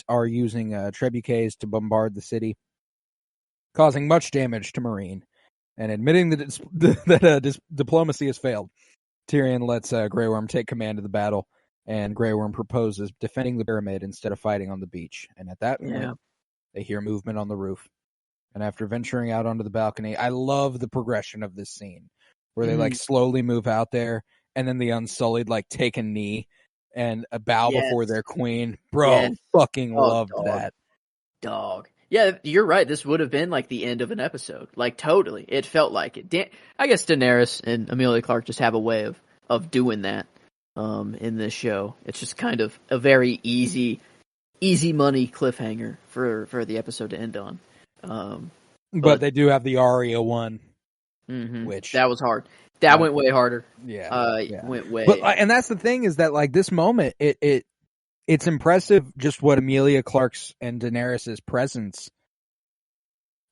are using trebuchets to bombard the city, causing much damage to Meereen. And admitting that diplomacy has failed, Tyrion lets Grey Worm take command of the battle, and Grey Worm proposes defending the pyramid instead of fighting on the beach. And at that point, they hear movement on the roof. And after venturing out onto the balcony, I love the progression of this scene, where they like slowly move out there, and then the Unsullied like take a knee and a bow before their queen. Bro, fucking loved that. Dog. Yeah, you're right. This would have been like the end of an episode. Like, totally. It felt like it. I guess Daenerys and Emilia Clarke just have a way of doing that in this show. It's just kind of a very easy money cliffhanger for the episode to end on. But they do have the Arya one, which... That was hard. That went way harder. Went way. But and that's the thing, is that like this moment, it's impressive just what Emilia Clarke's and Daenerys' presence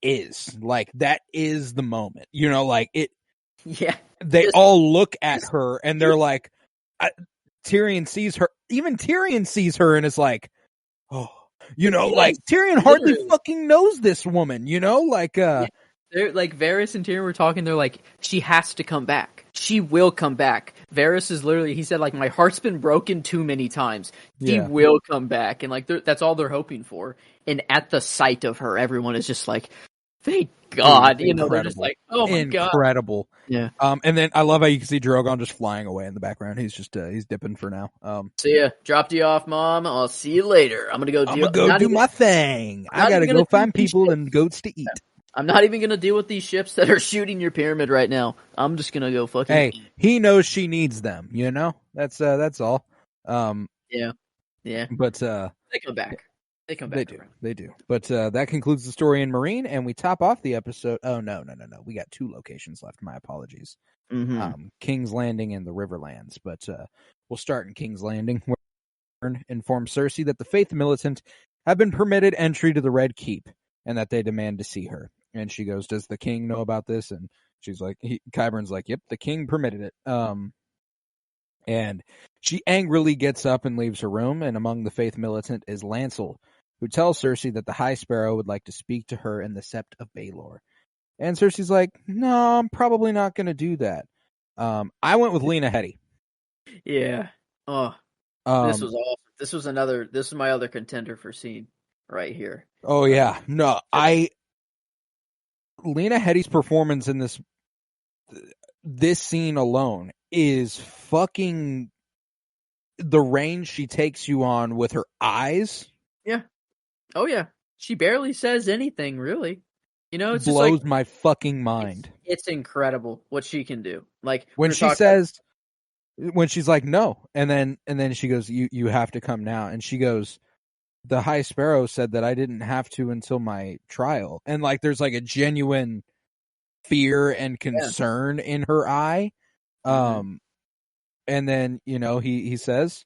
is. Like, that is the moment. Like it. Yeah. They all look at her and they're like, Tyrion sees her. Even Tyrion sees her and is like, oh, like Tyrion hardly fucking knows this woman. Like. They're like, Varys and Tyrion were talking, they're like, she has to come back. She will come back. Varys is literally, he said, like, my heart's been broken too many times. She will come back. And like, that's all they're hoping for. And at the sight of her, everyone is just like, thank God. They're just like, oh my God. Incredible. Yeah. And then I love how you can see Drogon just flying away in the background. He's just, he's dipping for now. See ya. Dropped you off, Mom. I'll see you later. I'm gonna go do my thing. I gotta go find people and goats to eat. I'm not even going to deal with these ships that are shooting your pyramid right now. I'm just going to go fucking eat. He knows she needs them, That's all. Yeah. But they come back. They come back. They do. But that concludes the story in Meereen, and we top off the episode. Oh, no. We got 2 locations left. My apologies. King's Landing and the Riverlands. But we'll start in King's Landing, where informs Cersei that the Faith Militant have been permitted entry to the Red Keep, and that they demand to see her. And she goes, does the king know about this? And she's like, Qyburn's like, yep, the king permitted it. And she angrily gets up and leaves her room. And among the Faith Militant is Lancel, who tells Cersei that the High Sparrow would like to speak to her in the Sept of Baelor. And Cersei's like, no, I'm probably not going to do that. I went with Lena Headey. Yeah. Oh, this was awesome. This is my other contender for scene right here. Oh yeah. No, Lena Headey's performance in this this scene alone is fucking the range she takes you on with her eyes. Yeah. Oh yeah. She barely says anything, really. You know, it's blows just like my fucking mind. It's incredible what she can do. Like when she says, when she's like, no, and then she goes, you have to come now, and she goes, the High Sparrow said that I didn't have to until my trial, and like there's like a genuine fear and concern in her eye. And then, you know, he says,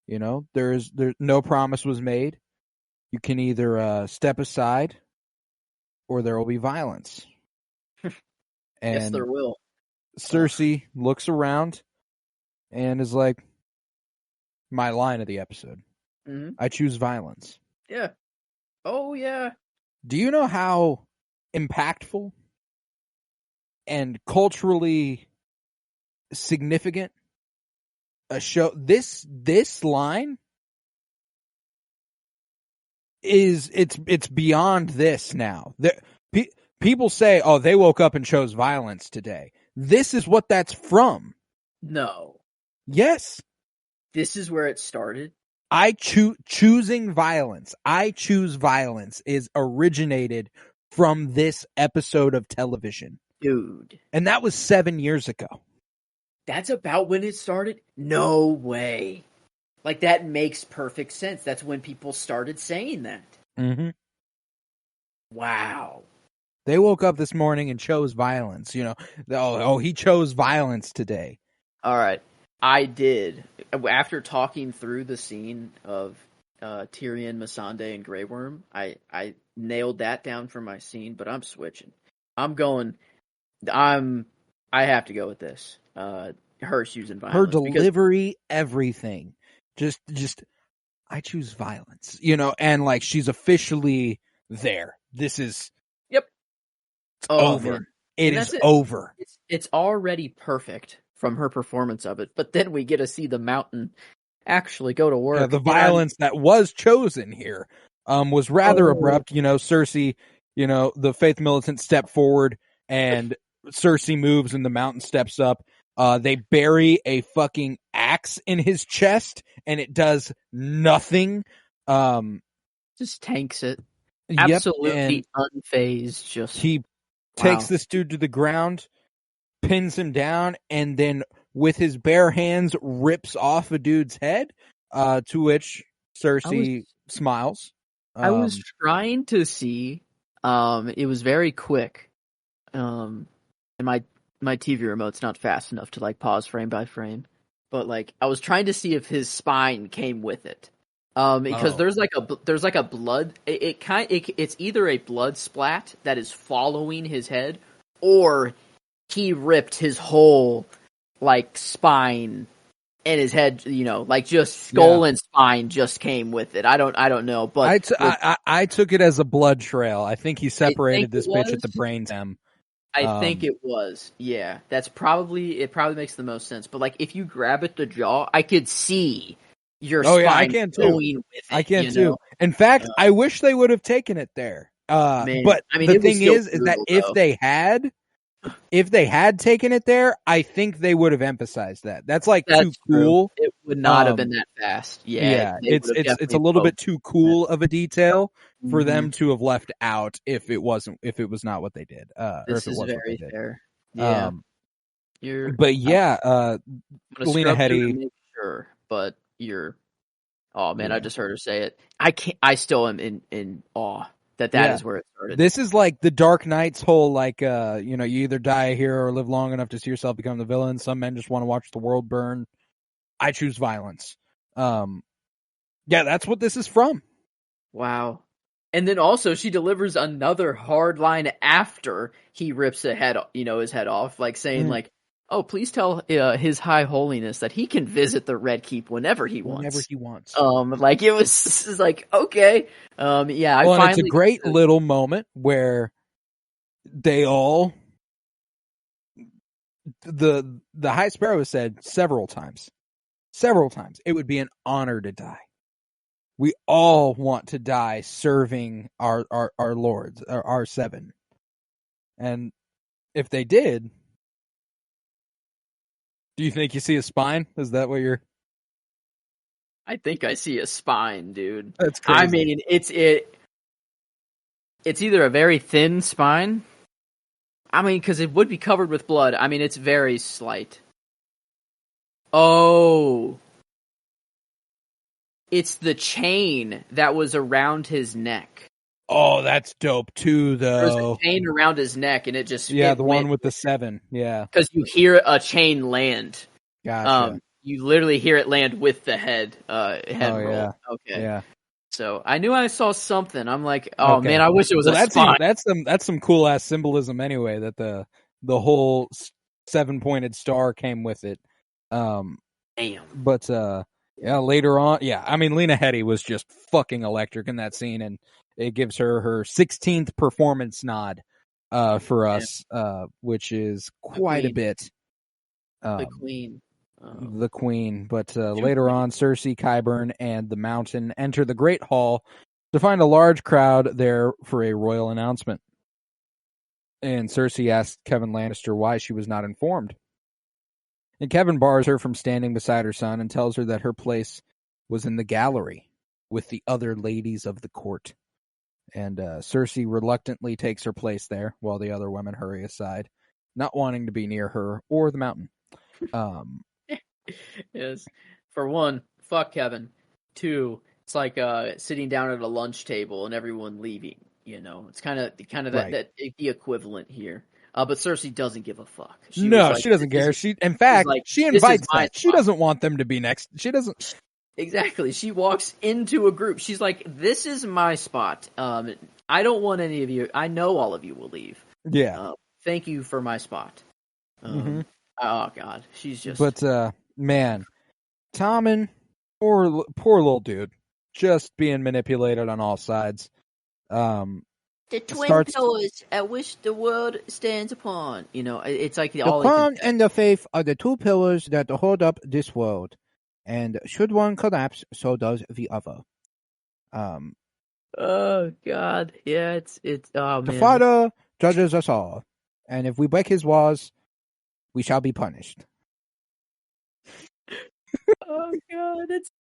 you know, there's no promise was made. You can either step aside or there will be violence. And yes, there will. Cersei looks around and is like, my line of the episode. I choose violence. Yeah. Oh, yeah. Do you know how impactful and culturally significant a show this line is? It's beyond this now. People say, oh, they woke up and chose violence today. This is what that's from. No. Yes. This is where it started. Choosing violence. I choose violence is originated from this episode of television. Dude. And that was 7 years ago. That's about when it started? No way. Like, that makes perfect sense. That's when people started saying that. Mm-hmm. Wow. They woke up this morning and chose violence. You know, oh, he chose violence today. All right. I did. After talking through the scene of Tyrion, Missandei, and Grey Worm, I nailed that down for my scene, but I'm switching. I have to go with this. Her choosing violence. Her delivery, everything. Just, I choose violence. You know, and like she's officially there. This is. Yep. It's over. Man. It is over. It's already perfect from her performance of it, but then we get to see the Mountain actually go to work. Yeah, the violence that was chosen here was rather abrupt. You know, Cersei, you know, the Faith Militant stepped forward, and Cersei moves, and the Mountain steps up. They bury a fucking axe in his chest, and it does nothing. Just tanks it. Absolutely unfazed. Just he takes this dude to the ground, pins him down, and then with his bare hands rips off a dude's head, to which Cersei smiles. I was trying to see, it was very quick, and my TV remote's not fast enough to like pause frame by frame, but like I was trying to see if his spine came with it. Because there's like a blood. It's either a blood splat that is following his head, or he ripped his whole like spine and his head. You know, like just skull and spine just came with it. I don't know, but I took it as a blood trail. I think he separated this bitch at the brain stem. I think it was. Yeah, it probably makes the most sense. But like, if you grab at the jaw, I could see your spine I can too. With it, I can too. Know? In fact, I wish they would have taken it there. Man, but I mean, the thing is brutal, that if they had taken it there, I think they would have emphasized that. That's too cool. It would not have been that fast. Yeah, it's a little bit too cool of a detail for them to have left out if it was not what they did. This is very fair. Yeah. Lena Headey. Sure, but I just heard her say it. I still am in awe that is where it started. This is like the Dark Knight's whole you either die a hero or live long enough to see yourself become the villain. Some men just want to watch the world burn. I choose violence. That's what this is from. Wow. And then also she delivers another hard line after he rips his head off, like saying like, oh, please tell His High Holiness that he can visit the Red Keep whenever he wants. Like it was like, okay. It's a great little moment where they all the High Sparrow has said several times, it would be an honor to die. We all want to die serving our lords, our seven. And if they did, Do you think you see a spine? Is that what you're... I think I see a spine, dude. That's crazy. I mean, it's either a very thin spine. I mean, because it would be covered with blood. I mean, it's very slight. Oh. It's the chain that was around his neck. Oh, that's dope too, though. There's a chain around his neck, and it just... Yeah, the one with the 7. Yeah. Because you hear a chain land. Gotcha. You literally hear it land with the head roll. Yeah. Okay. Yeah. So I knew I saw something. I'm like, oh man, I wish it was a spine. That's some cool ass symbolism anyway. That the whole 7-pointed star came with it. Damn. But yeah, later on, yeah. I mean, Lena Headey was just fucking electric in that scene, and it gives her 16th performance nod for us, which is quite a bit. The Queen. The Queen. But later on, Cersei, Qyburn, and the Mountain enter the Great Hall to find a large crowd there for a royal announcement. And Cersei asks Kevin Lannister why she was not informed. And Kevin bars her from standing beside her son and tells her that her place was in the gallery with the other ladies of the court. And Cersei reluctantly takes her place there while the other women hurry aside, not wanting to be near her or the Mountain. Yes. For one, fuck Kevin. 2, it's like sitting down at a lunch table and everyone leaving. You know, it's kind of Right. that the equivalent here. But Cersei doesn't give a fuck. She doesn't care. In fact, she invites them. She doesn't want them to be next. She doesn't. Exactly. She walks into a group. She's like, "This is my spot. I don't want any of you. I know all of you will leave. Yeah. Thank you for my spot." Oh God, she's just. But man, Tommen, poor little dude, just being manipulated on all sides. The twin pillars at which the world stands upon. You know, it's like the crown and the faith are the 2 pillars that hold up this world, and should one collapse, so does the other. Oh God, yeah, it's oh man. The Father judges us all, and if we break his laws, we shall be punished. Oh God, it's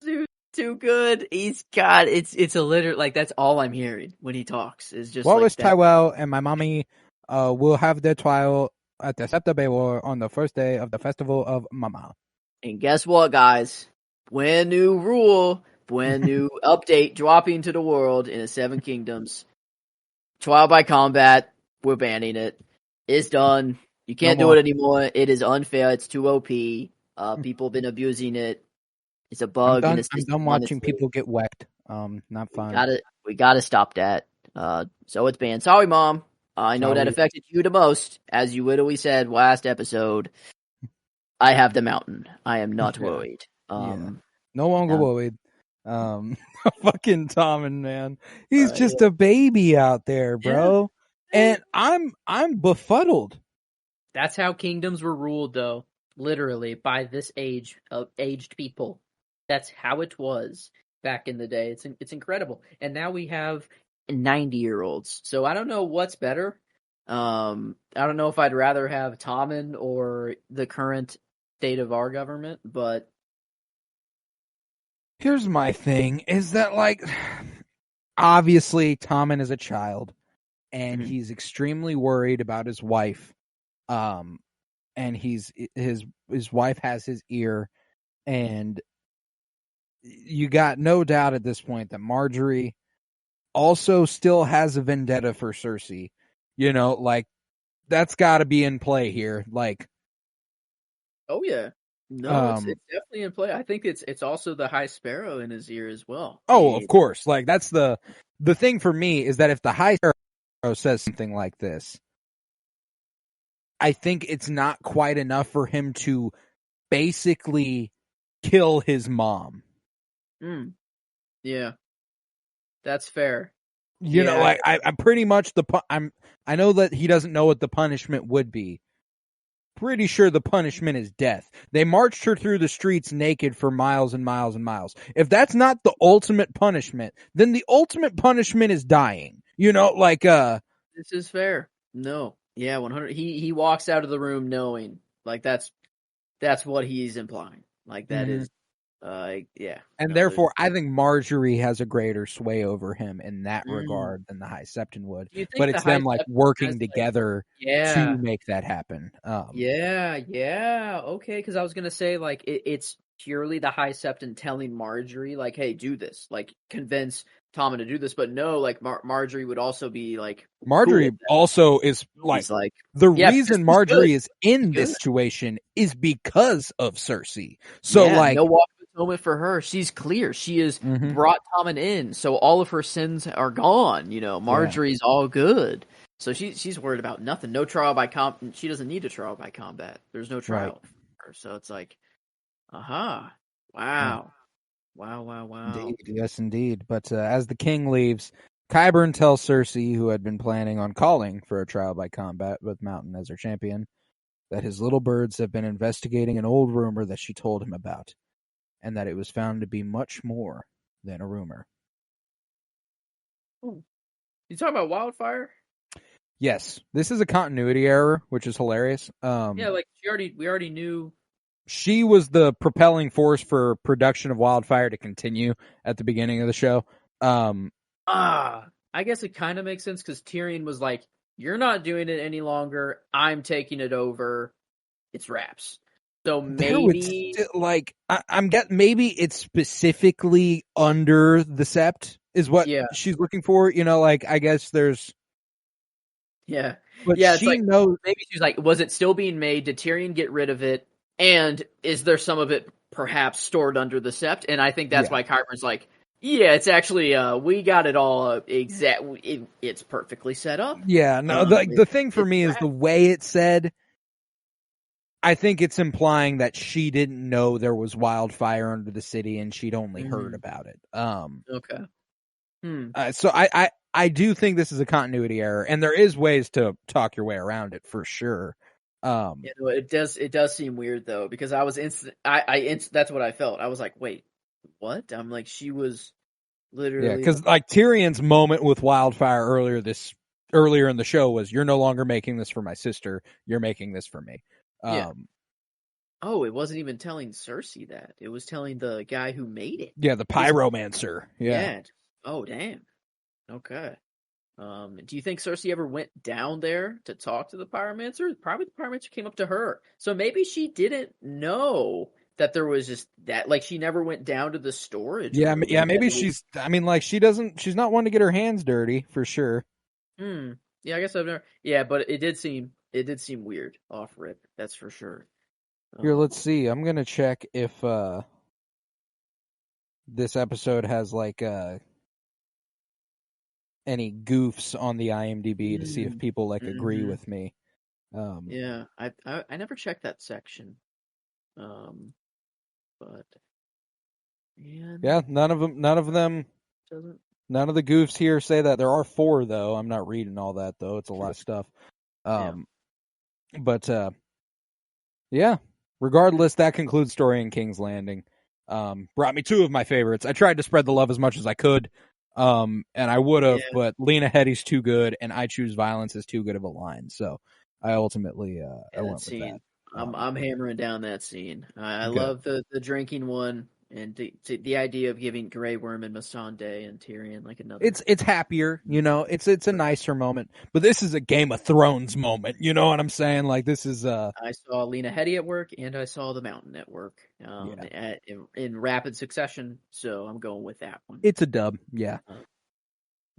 too good. He's got it's a literal, like, that's all I'm hearing when he talks is just Wallace like that. Tyrell and my mommy will have their trial at the Scepter Baylor on the first day of the Festival of Mama. And guess what, guys? Brand new rule, brand new update dropping to the world in the 7 Kingdoms. Trial by combat, we're banning it. It's done. You can't do it anymore. It is unfair. It's too OP. People have been abusing it. It's a bug. I'm done watching people get whacked. Not fun. We gotta stop that. So it's banned. Sorry, Mom. I know that affected you the most, as you literally said last episode. I have the Mountain. I am not worried. No longer worried. Fucking Tommen, man. He's just a baby out there, bro. Yeah. And I'm befuddled. That's how kingdoms were ruled, though. Literally, by this age of aged people. That's how it was back in the day. It's incredible. And now we have 90-year-olds. So I don't know what's better. I don't know if I'd rather have Tommen or the current state of our government, but here's my thing, is that, like, obviously Tommen is a child, and he's extremely worried about his wife. And his wife has his ear, and you got no doubt at this point that Marjorie also still has a vendetta for Cersei. You know, like, that's got to be in play here. Like, oh yeah, no, it's definitely in play. I think it's also the High Sparrow in his ear as well. Oh, of course. Like, that's the thing for me, is that if the High Sparrow says something like this, I think it's not quite enough for him to basically kill his mom. Yeah, that's fair. You know, like, I'm pretty much I know that he doesn't know what the punishment would be. Pretty sure the punishment is death. They marched her through the streets naked for miles and miles and miles. If that's not the ultimate punishment, then the ultimate punishment is dying. You know, like, this is fair. No. Yeah, 100. He walks out of the room knowing, like, that's That's what he's implying. Like that Mhm. is, yeah. And No, there's. therefore, I think Marjorie has a greater sway over him in that Mm. regard than the High Septon would. Do you But think the it's High them like Septon has working like? together to Yeah, make that happen. yeah. Okay, because I was gonna say like it's purely the High Septon telling Marjorie like, "Hey, do this." Like convince Tommen to do this, but no, like Marjorie would also be like cool Marjorie with that. also is like He's like, the yeah, because reason she's good. Marjorie is She's in this good. situation is because of Cersei. So Yeah, like, no walk of atonement for her. She's clear. She has mhm, brought Tommen in, so all of her sins are gone. yeah, Marjorie's all good. So she's worried about nothing. No trial by She doesn't need a trial by combat. There's no right. trial for her. So it's like, aha, Yeah. wow, wow. Indeed, yes, indeed. But as the king leaves, Qyburn tells Cersei, who had been planning on calling for a trial by combat with Mountain as her champion, that his little birds have been investigating an old rumor that she told him about, and that it was found to be much more than a rumor. Oh, you talking about Wildfire? Yes, this is a continuity error, which is hilarious. Yeah, like we already knew. She was the propelling force for production of Wildfire to continue at the beginning of the show. I guess it kind of makes sense because Tyrion was like, "You're not doing it any longer. I'm taking it over. It's wraps." So There would maybe, I'm maybe it's specifically under the sept is what yeah, she's looking for. Like I guess there's, yeah, but yeah. It's she like knows. maybe she's like, "Was it still being made? Did Tyrion get rid of it? And is there some of it perhaps stored under the sept?" And I think that's Yeah, why Qyburn's like, "Yeah, it's actually we got it all it's perfectly set up. yeah. No, the thing for It's me is the wraps." way it's said. I think it's implying that she didn't know there was wildfire under the city and she'd only heard Mm, about it. okay. Hmm. So I do think this is a continuity error, and there is ways to talk your way around it for sure. Yeah, no, it does seem weird though because I was that's what I felt. I was like, wait, what? I'm like, she was Yeah, literally because like Tyrion's moment with Wildfire earlier in the show was, "You're no longer making this for my sister. You're making this for me." yeah. Oh, it wasn't even telling Cersei that. It was telling the guy who made it. Yeah, the His pyromancer. Yeah, yeah. Oh, damn. Okay. Do you think Cersei ever went down there to talk to the pyromancer? Probably the pyromancer came up to her. So maybe she didn't know that there was just that. Like she never went down to the storage yeah, room. yeah. And Maybe she's. I mean, like she doesn't. She's not one to get her hands dirty for sure. Yeah, I guess I've never. Yeah, but it did seem weird off rip. That's for sure. Here, Um, let's see. I'm gonna check if this episode has like any goofs on the IMDb to see if people like agree mhm. with me. Yeah, I never checked that section. Um, but yeah, Yeah, no, none of them. doesn't. None of the goofs here say that. There are 4 though. I'm not reading all that though. It's a lot of stuff. Yeah. But yeah. Regardless, that concludes Story in King's Landing. Brought me 2 of my favorites. I tried to spread the love as much as I could. And I would have, Yeah, but Lena Headey's too good, and I Choose Violence is too good of a line. So I ultimately I yeah, that went with that. scene. I'm hammering down that scene. I Good. love the drinking one and the idea of giving Grey Worm and Missandei and Tyrion like another. It's happier, it's a nicer moment. But this is a Game of Thrones moment. You know what I'm saying? Like this is I saw Lena Headey at work and I saw The Mountain at work yeah. in rapid succession. So I'm going with that one. It's a dub, yeah.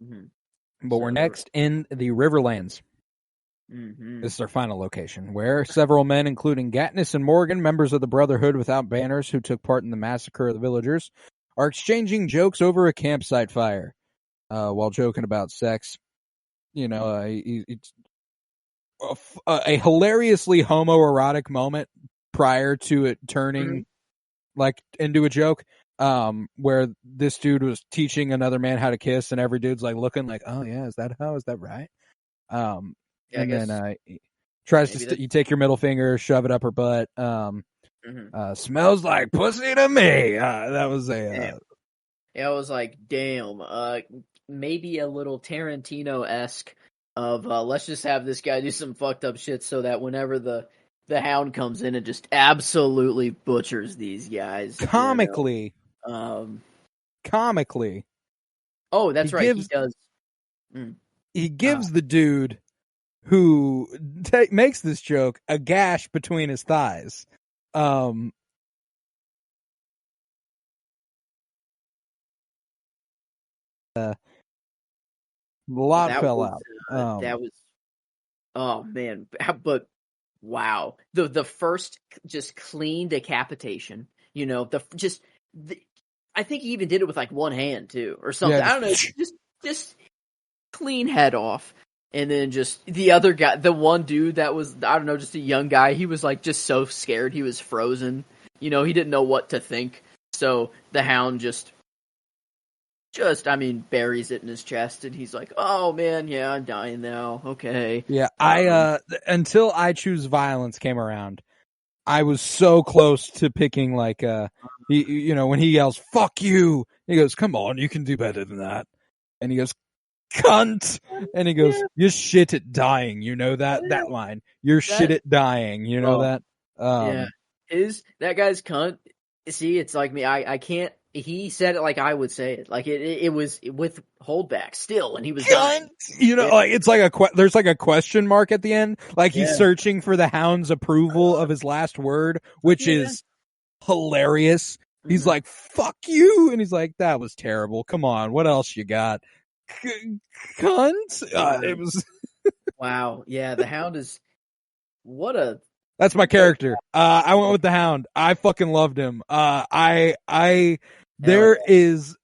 Mhm. But we're So next in the Riverlands. mhm. This is our final location, where several men, including Katniss and Morgan, members of the Brotherhood Without Banners who took part in the massacre of the villagers, are exchanging jokes over a campsite fire. While joking about sex, it's a hilariously homoerotic moment prior to it turning Mhm. like into a joke. Where this dude was teaching another man how to kiss, and every dude's like looking like, "Oh yeah, is that right?" Yeah, I And then guess tries maybe you take your middle finger, shove it up her butt. mhm. Smells like pussy to me. That was a Yeah, I was like, damn, maybe a little Tarantino-esque of let's just have this guy do some fucked up shit so that whenever the Hound comes in and just absolutely butchers these guys. Comically. You know? Comically. Oh, that's right. He does. He gives the dude who makes this joke a gash between his thighs. Blood fell out. That was. Oh man, but wow, the first just clean decapitation. You know, I think he even did it with like one hand too, or something. Yeah, I don't know, just clean head off. And then just the other guy, the one dude that was, I don't know, just a young guy, he was like just so scared. He was frozen. You know, he didn't know what to think. So the Hound just, I mean, buries it in his chest. And he's like, oh man, yeah, I'm dying now. Okay. Yeah, until I Choose Violence came around, I was so close to picking like, you know, when he yells, fuck you, he goes, come on, you can do better than that. And he goes, cunt, and he goes, you're shit at dying, you know that line, you're shit at dying, you know that. Yeah, that guy's cunt. See, it's like me, I can't, he said it like I would say it, like it was with holdback still, and he was dying. You know, like it's like there's like a question mark at the end, like he's searching for the Hound's approval of his last word, which is hilarious. He's like, fuck you, and he's like, that was terrible, come on, what else you got? Cunt. It was wow. Yeah, the Hound is that's my character. I went with the Hound. I fucking loved him. There is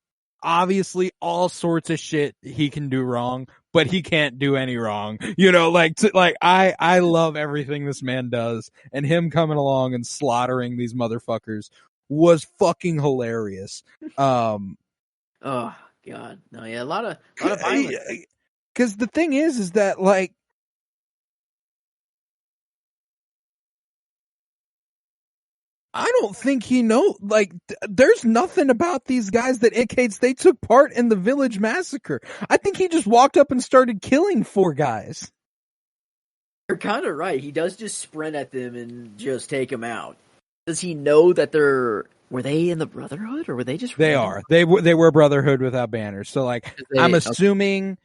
obviously all sorts of shit he can do wrong, but he can't do any wrong. You know, I love everything this man does, and him coming along and slaughtering these motherfuckers was fucking hilarious. Oh God, no, yeah, a lot of violence. Because the thing is that like, I don't think he knows. Like, there's nothing about these guys that indicates they took part in the village massacre. I think he just walked up and started killing 4 guys. You're kind of right. He does just sprint at them and just take them out. Does he know that were they in the Brotherhood, or were they just? They are. They were Brotherhood without banners. So like, I'm assuming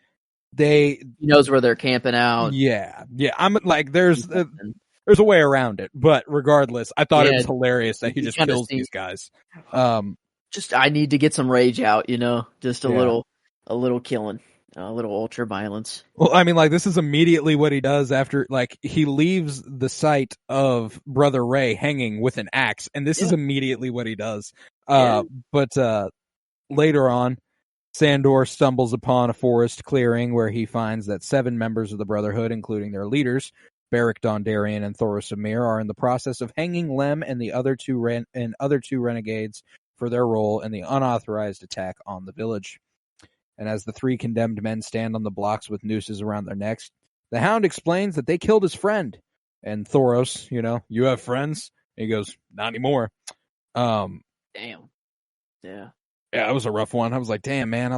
he knows where they're camping out. Yeah. I'm like, there's a way around it, but regardless, I thought it was hilarious that he just kills these guys. I need to get some rage out, you know, just a little killing, a little ultra violence. Well, I mean, like, this is immediately what he does after, like, he leaves the site of Brother Ray hanging with an axe, and this is immediately what he does. But later on, Sandor stumbles upon a forest clearing where he finds that 7 members of the Brotherhood, including their leaders, Beric Dondarrion and Thoros Amir, are in the process of hanging Lem and the other two renegades for their role in the unauthorized attack on the village. And as the 3 condemned men stand on the blocks with nooses around their necks, the Hound explains that they killed his friend. And Thoros, you know, you have friends? And he goes, not anymore. Damn. Yeah, it was a rough one. I was like, damn, man,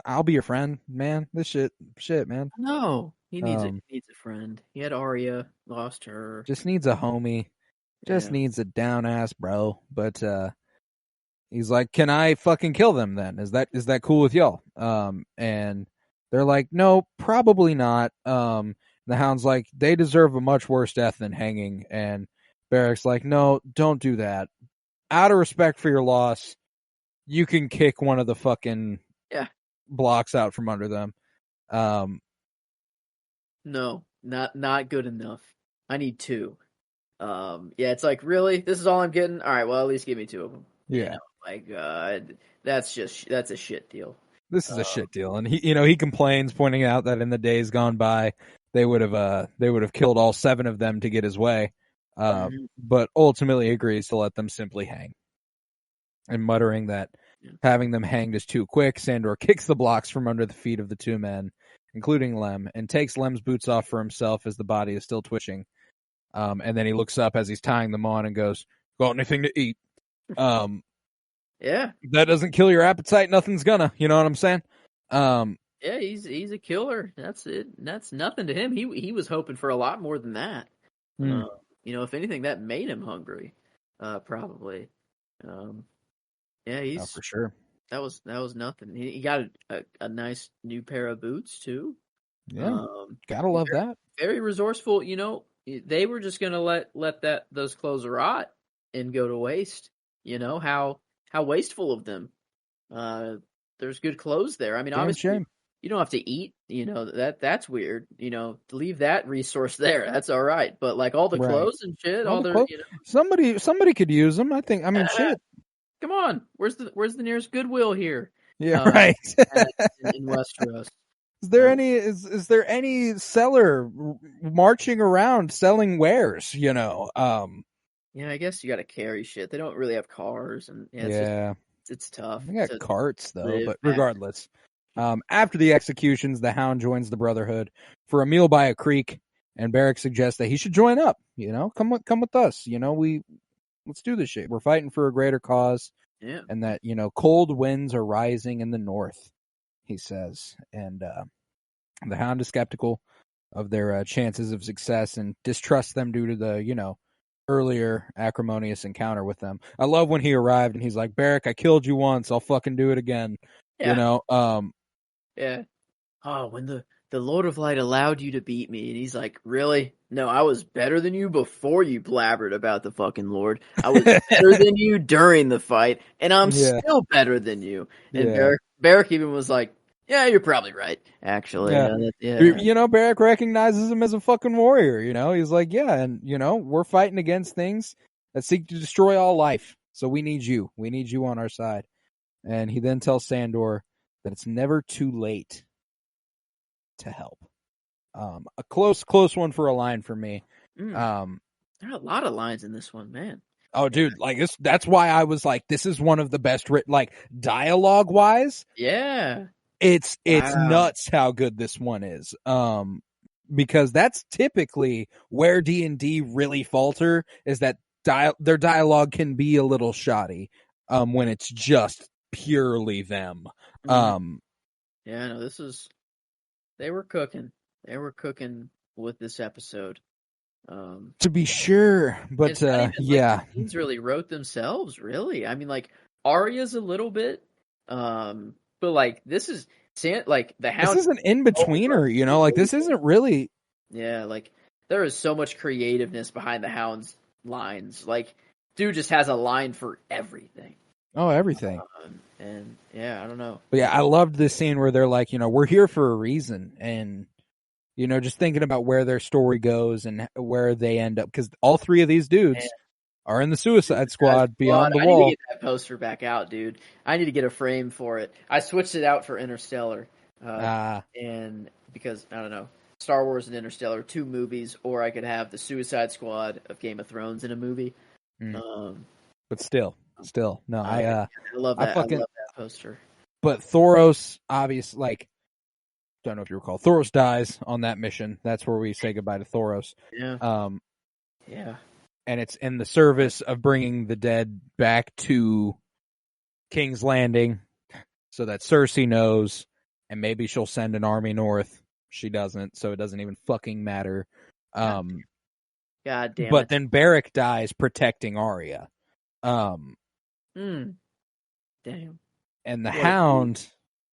I'll be your friend, man. This shit, man. No. He needs a friend. He had Arya, lost her. Just needs a homie. Just needs a down ass bro. But he's like, can I fucking kill them then? Is that cool with y'all? And they're like, no, probably not. The Hound's like, they deserve a much worse death than hanging. And Beric's like, no, don't do that. Out of respect for your loss, you can kick one of the fucking blocks out from under them. No, not good enough. I need 2. It's like, really? This is all I'm getting? All right, well, at least give me 2 of them. Yeah. You know, my God, that's a shit deal. This is a shit deal, and he complains, pointing out that in the days gone by, they would have killed all 7 of them to get his way, but ultimately agrees to let them simply hang. And muttering that having them hanged is too quick, Sandor kicks the blocks from under the feet of the 2 men, including Lem, and takes Lem's boots off for himself as the body is still twitching. And then he looks up as he's tying them on and goes, got anything to eat? Yeah. That doesn't kill your appetite, nothing's gonna, you know what I'm saying? Yeah, he's a killer. That's it. That's nothing to him. He was hoping for a lot more than that. if anything, that made him hungry, probably. Yeah, for sure. that was nothing. He got a nice new pair of boots too. Yeah, gotta love that. Very resourceful. They were just gonna let those clothes rot and go to waste. How wasteful of them. There's good clothes there. I mean, Damn obviously, shame. you don't have to eat. That's weird. Leave that resource there. That's all right. But like all the clothes and shit, all their somebody could use them. I mean, shit. Come on, where's the nearest Goodwill here? Yeah, right. in Westeros. Is there any seller marching around selling wares? Yeah, I guess you got to carry shit. They don't really have cars, and it's tough. They got carts though, but regardless. After the executions, the Hound joins the Brotherhood for a meal by a creek, and Beric suggests that he should join up. Come with us. Let's do this shit. We're fighting for a greater cause. Yeah. And that, cold winds are rising in the north, he says. And the Hound is skeptical of their chances of success and distrusts them due to the, earlier acrimonious encounter with them. I love when he arrived and he's like, Beric, I killed you once. I'll fucking do it again. Yeah. Yeah. Oh, when the Lord of Light allowed you to beat me, and he's like, really? No, I was better than you before you blabbered about the fucking Lord. I was better than you during the fight, and I'm still better than you. And Beric even was like, yeah, you're probably right, actually. Beric recognizes him as a fucking warrior, He's like, yeah, and, we're fighting against things that seek to destroy all life, so we need you. We need you on our side. And he then tells Sandor that it's never too late to help. A close one for a line for me. There are a lot of lines in this one, man. Oh, dude, like this. That's why I was like, this is one of the best written, like dialogue wise. Yeah, it's nuts how good this one is. Because that's typically where D&D really falter, is that their dialogue can be a little shoddy. When it's just purely them. Yeah, no, they were cooking. They were cooking with this episode. To be sure, but the scenes really wrote themselves. Really, I mean, like Arya's a little bit, but like this is like the Hound. This is an in betweener, like this isn't really. Yeah, like there is so much creativeness behind the Hound's lines. Like, dude just has a line for everything. Oh, everything. And yeah, I don't know. But yeah, I loved this scene where they're like, we're here for a reason, and just thinking about where their story goes and where they end up, because all three of these dudes are in the Suicide Squad beyond the wall. I need to get that poster back out, dude. I need to get a frame for it. I switched it out for Interstellar, and because I don't know, Star Wars and Interstellar, 2 movies, or I could have the Suicide Squad of Game of Thrones in a movie. But still, no, I love that. I love that poster. But Thoros, obviously, like, don't know if you recall, Thoros dies on that mission. That's where we say goodbye to Thoros. Yeah. Yeah. And it's in the service of bringing the dead back to King's Landing so that Cersei knows, and maybe she'll send an army north. She doesn't, so it doesn't even fucking matter. God damn but it. then Beric dies protecting Arya. Damn. And the Hound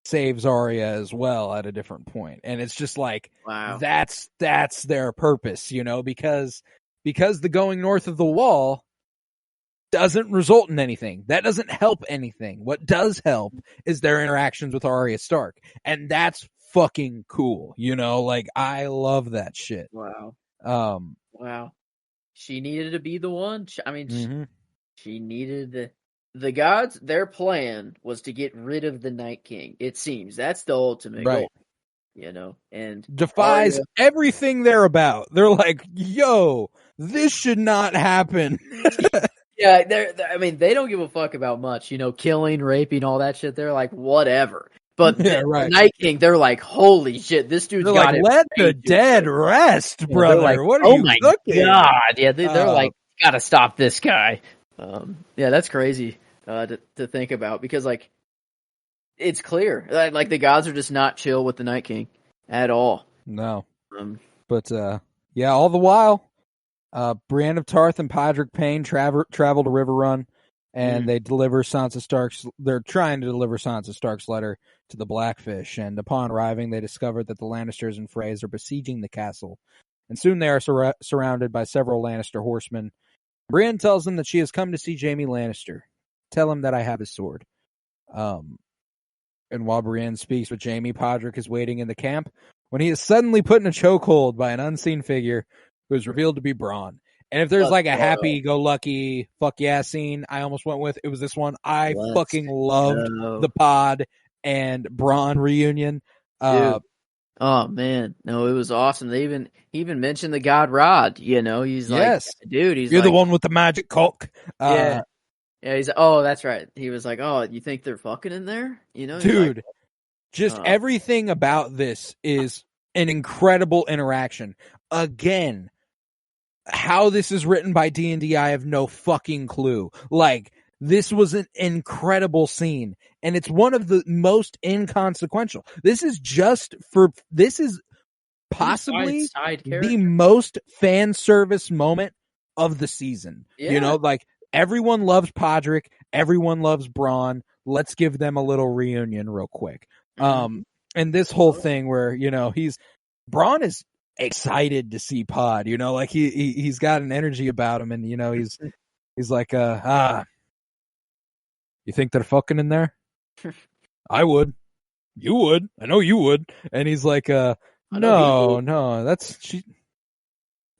saves Arya as well at a different point. And it's just like, wow, that's their purpose, because the going north of the wall doesn't result in anything. That doesn't help anything. What does help is their interactions with Arya Stark. And that's fucking cool. Like, I love that shit. Wow. Wow. She needed to be the one. I mean, she needed the gods. Their plan was to get rid of the Night King. It seems that's the ultimate goal, and defies everything they're about. They're like, yo, this should not happen. Yeah, I mean, they don't give a fuck about much, killing, raping, all that shit. They're like, whatever. But the Night King, they're like, holy shit, this dude's they're got like, let the dead rest, brother. Like, what are you looking? God. Yeah, they're like, gotta stop this guy. Yeah, that's crazy to think about, because like it's clear like the gods are just not chill with the Night King at all. No. But yeah, all the while Brienne of Tarth and Podrick Payne travel to River Run, and they deliver Sansa Stark's. They're trying to deliver Sansa Stark's letter to the Blackfish, and upon arriving, they discover that the Lannisters and Freys are besieging the castle, and soon they are surrounded by several Lannister horsemen. Brienne tells them that she has come to see Jaime Lannister. Tell him that I have his sword. And while Brienne speaks with Jaime, Podrick is waiting in the camp when he is suddenly put in a chokehold by an unseen figure who is revealed to be Bronn. And if there's like a happy-go-lucky fuck yeah scene I almost went with, it was this one. I fucking loved the Pod and Bronn reunion. Oh man, no, it was awesome. He even mentioned the God Rod. You know, he's like, dude, you're the one with the magic cock. Yeah, he's oh, that's right. He was like, oh, you think they're fucking in there? You know, dude, like, just everything about this is an incredible interaction. Again, how this is written by D&D, I have no fucking clue. Like, this was an incredible scene, and it's one of the most inconsequential. This is possibly the most fan service moment of the season. Yeah. You know, like, everyone loves Podrick, everyone loves Bronn. Let's give them a little reunion real quick. And this whole thing where, you know, Bronn is excited to see Pod, you know, like he's got an energy about him, and you know, he's like, you think they're fucking in there? I would. You would. I know you would. And he's like, no, that's she.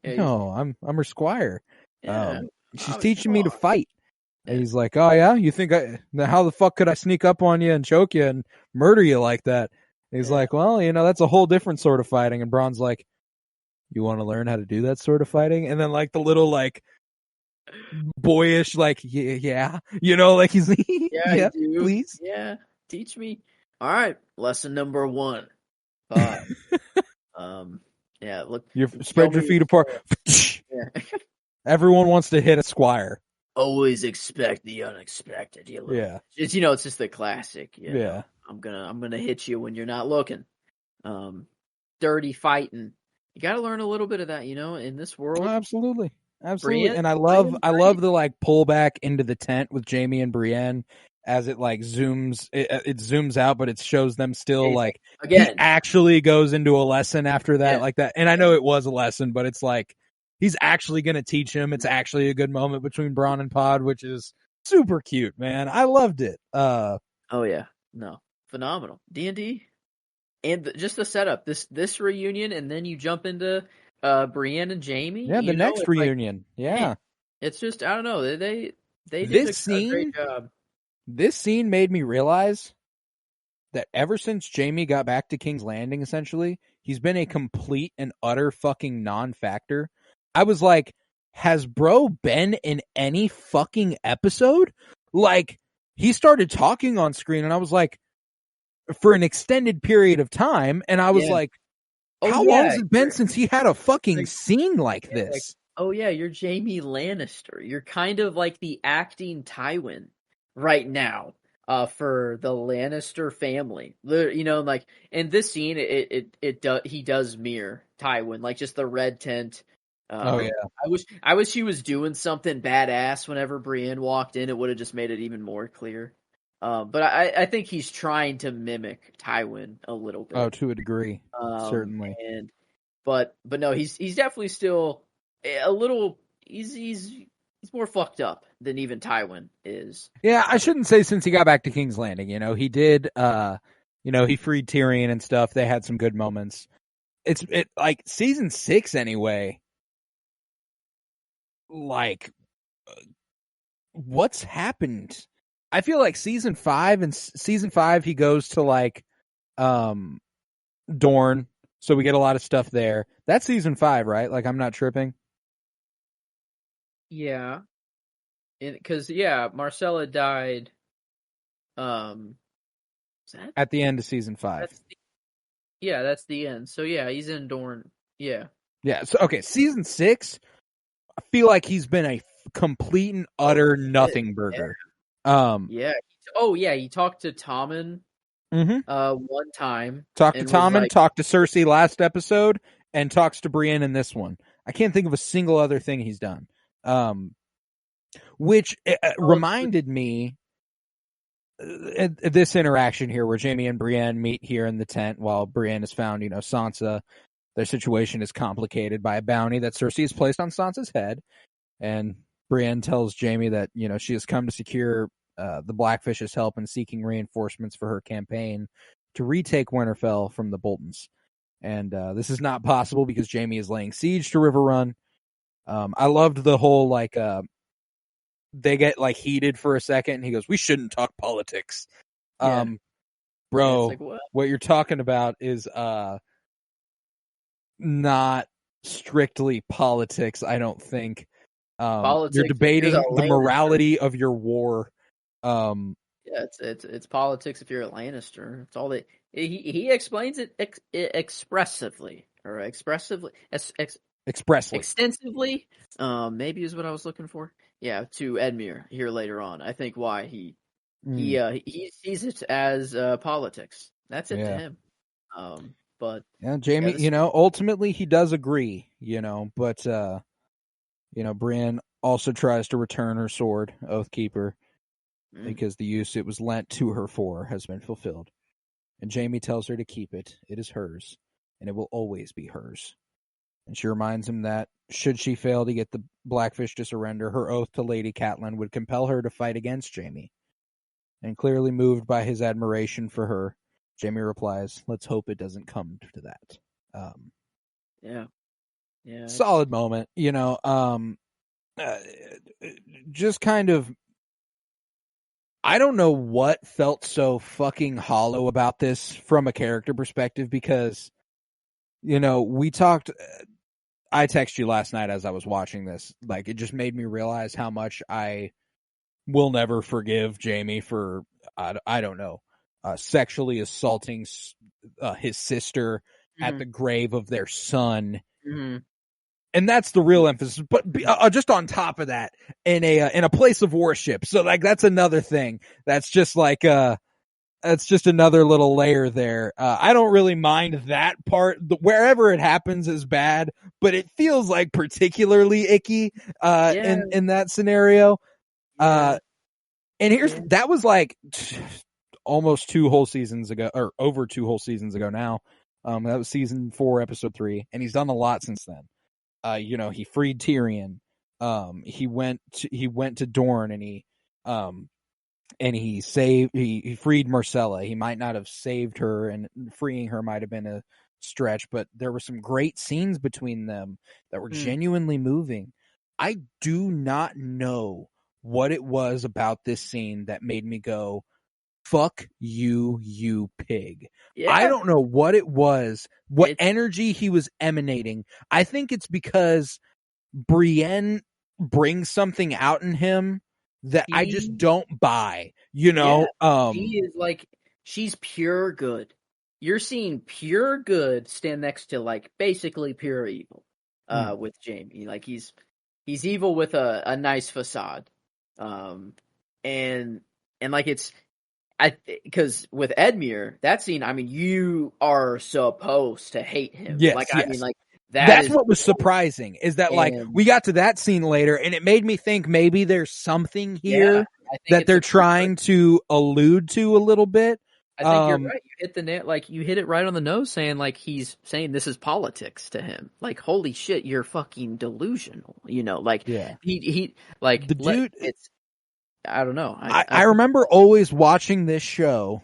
Yeah, no, I'm her squire. Yeah, she's teaching me to fight. And he's like, oh yeah, you think how the fuck could I sneak up on you and choke you and murder you like that? And he's like, well, you know, that's a whole different sort of fighting. And Bronn's like, you want to learn how to do that sort of fighting? And then like the little like boyish like yeah, you know, like he's yeah, please, yeah, teach me. All right, lesson number 1. Yeah, look, you spread your feet apart. Yeah. Everyone wants to hit a squire. Always expect the unexpected. It's, you know, it's just the classic. You know? Yeah, I'm gonna hit you when you're not looking. Dirty fighting. You got to learn a little bit of that, you know, in this world. Oh, absolutely. And I love the like pullback into the tent with Jaime and Brienne as it like zooms, it zooms out, but it shows them still like again. He actually goes into a lesson after that, like that. And I know it was a lesson, but it's like he's actually going to teach him. It's actually a good moment between Bronn and Pod, which is super cute, man. I loved it. Oh yeah, no, phenomenal. D&D. And just the setup, this reunion, and then you jump into Brienne and Jaime. Yeah, the next reunion. Like, yeah, it's just I don't know. They did a great job. This scene made me realize that ever since Jaime got back to King's Landing, essentially, he's been a complete and utter fucking non-factor. I was like, has bro been in any fucking episode? Like, he started talking on screen, and I was like, for an extended period of time, and I was like, how long has it been since he had a fucking scene like this? Like, oh yeah, you're Jaime Lannister. You're kind of like the acting Tywin right now for the Lannister family. You know, like in this scene, he does mirror Tywin, like just the red tint. I wish he was doing something badass whenever Brienne walked in. It would have just made it even more clear. But I think he's trying to mimic Tywin a little bit. Oh, to a degree, certainly. But no, he's definitely still a little. He's more fucked up than even Tywin is. Yeah, I shouldn't say since he got back to King's Landing. You know, he did. You know, he freed Tyrion and stuff. They had some good moments. It's like season 6 anyway. Like, what's happened? I feel like season 5 he goes to like Dorne, so we get a lot of stuff there. That's season 5, right? Like I'm not tripping. Yeah. Cuz Marcella died at the end of season 5. That's the end. So yeah, he's in Dorne. Yeah. Yeah, so okay, season 6 I feel like he's been a complete and utter nothing burger. He talked to Tommen one time. Talked to Tommen, talked to Cersei last episode, and talks to Brienne in this one. I can't think of a single other thing he's done. Which reminded me this interaction here where Jaime and Brienne meet here in the tent while Brienne is found, Sansa, their situation is complicated by a bounty that Cersei has placed on Sansa's head. And Brienne tells Jaime that, she has come to secure the Blackfish's help in seeking reinforcements for her campaign to retake Winterfell from the Boltons. And this is not possible because Jaime is laying siege to River Run. I loved the whole, they get heated for a second and he goes, "We shouldn't talk politics." Yeah. Bro, Yeah, what you're talking about is not strictly politics, I don't think. Politics, you're debating the Lannister. morality of your war. Yeah, it's politics if you're a Lannister. It's all that he explains it expressively or expressively Expressly. extensively. Maybe is what I was looking for. Yeah, to Edmure here later on. I think why he sees it as politics. That's it to him. But yeah, Jaime, ultimately he does agree, but Brienne also tries to return her sword, Oathkeeper, because the use it was lent to her for has been fulfilled. And Jaime tells her to keep it. It is hers, and it will always be hers. And she reminds him that, should she fail to get the Blackfish to surrender, her oath to Lady Catelyn would compel her to fight against Jaime. And clearly moved by his admiration for her, Jaime replies, "Let's hope it doesn't come to that." Yeah. Solid moment, just kind of, I don't know what felt so fucking hollow about this from a character perspective, because, we talked, I texted you last night as I was watching this, it just made me realize how much I will never forgive Jaime for, I don't know, sexually assaulting his sister at the grave of their son. Mm-hmm. And that's the real emphasis. But just on top of that, in a place of worship. So that's another thing. That's just that's just another little layer there. I don't really mind that part. Wherever it happens is bad, but it feels particularly icky in that scenario. And that was almost 2 whole seasons ago, or over 2 whole seasons ago now. That was season 4, episode 3, and he's done a lot since then. He freed Tyrion. He went to Dorne, and he freed Myrcella. He might not have saved her, and freeing her might have been a stretch, but there were some great scenes between them that were genuinely moving. I do not know what it was about this scene that made me go, "Fuck you, you pig." Yeah. I don't know what it was, what energy he was emanating. I think it's because Brienne brings something out in him that I just don't buy, He is she's pure good. You're seeing pure good stand next to basically pure evil with Jaime. He's evil with a nice facade. And it's, because with Edmure, that scene, you are supposed to hate him. Yes, that's what was surprising, is that we got to that scene later, and it made me think maybe there's something here that they're trying to allude to a little bit. I think you're right. You hit the nail, you hit it right on the nose, saying he's saying this is politics to him. Holy shit, you're fucking delusional. He the dude. It's, I don't know. I remember always watching this show,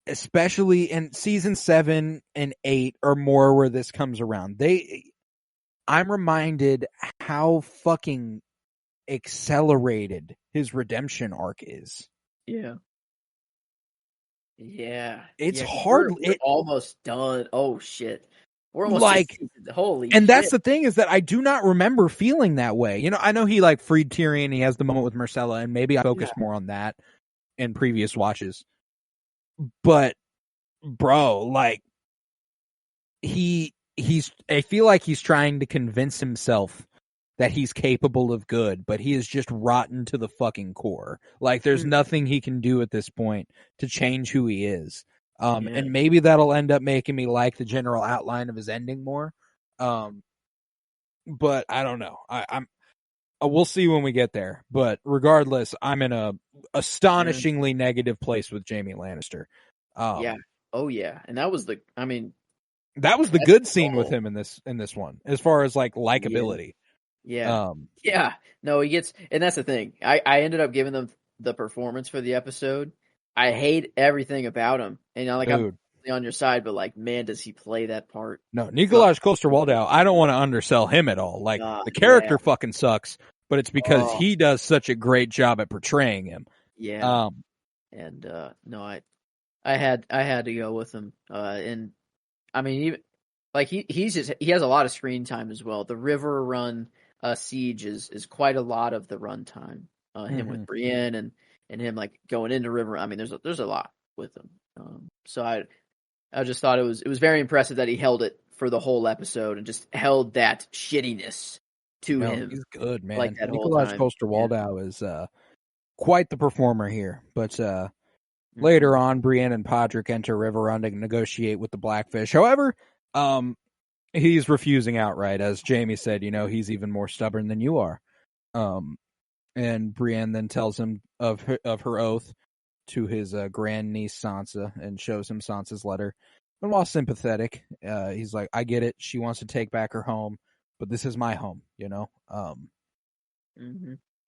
especially in season 7 and 8 or more, where this comes around. I'm reminded how fucking accelerated his redemption arc is. Yeah. It's hard. We're almost done. Oh shit. We're almost holy and shit. That's the thing, is that I do not remember feeling that way. I know he freed Tyrion, he has the moment with Myrcella, and maybe I focused more on that in previous watches. But bro, I feel like he's trying to convince himself that he's capable of good, but he is just rotten to the fucking core. There's nothing he can do at this point to change who he is. And maybe that'll end up making me like the general outline of his ending more. but I don't know. We'll see when we get there. But regardless, I'm in a astonishingly negative place with Jaime Lannister. Yeah. Oh yeah. And that was the good scene with him in this one, as far as like likability. Yeah. Yeah. No, he gets, and that's the thing. I ended up giving them the performance for the episode. I hate everything about him. And I'm on your side, but like, man, does he play that part? No, Nikolaj Coster-Waldau, I don't want to undersell him at all. Like, the character fucking sucks, but it's because he does such a great job at portraying him. Yeah. No, I had to go with him. And I mean, even like he has a lot of screen time as well. The River Run siege is quite a lot of the run time. Him with Brienne and him like going into River. I mean, there's a lot with him. So I just thought it was very impressive that he held it for the whole episode and just held that shittiness to him. He's good, man. Like that Nikolaj Coster-Waldau is quite the performer here. But later on, Brienne and Podrick enter River Run to negotiate with the Blackfish. However, he's refusing outright. As Jaime said, he's even more stubborn than you are. And Brienne then tells him of her oath to his grandniece Sansa and shows him Sansa's letter. And while sympathetic, he's like, I get it. She wants to take back her home, but this is my home, I'm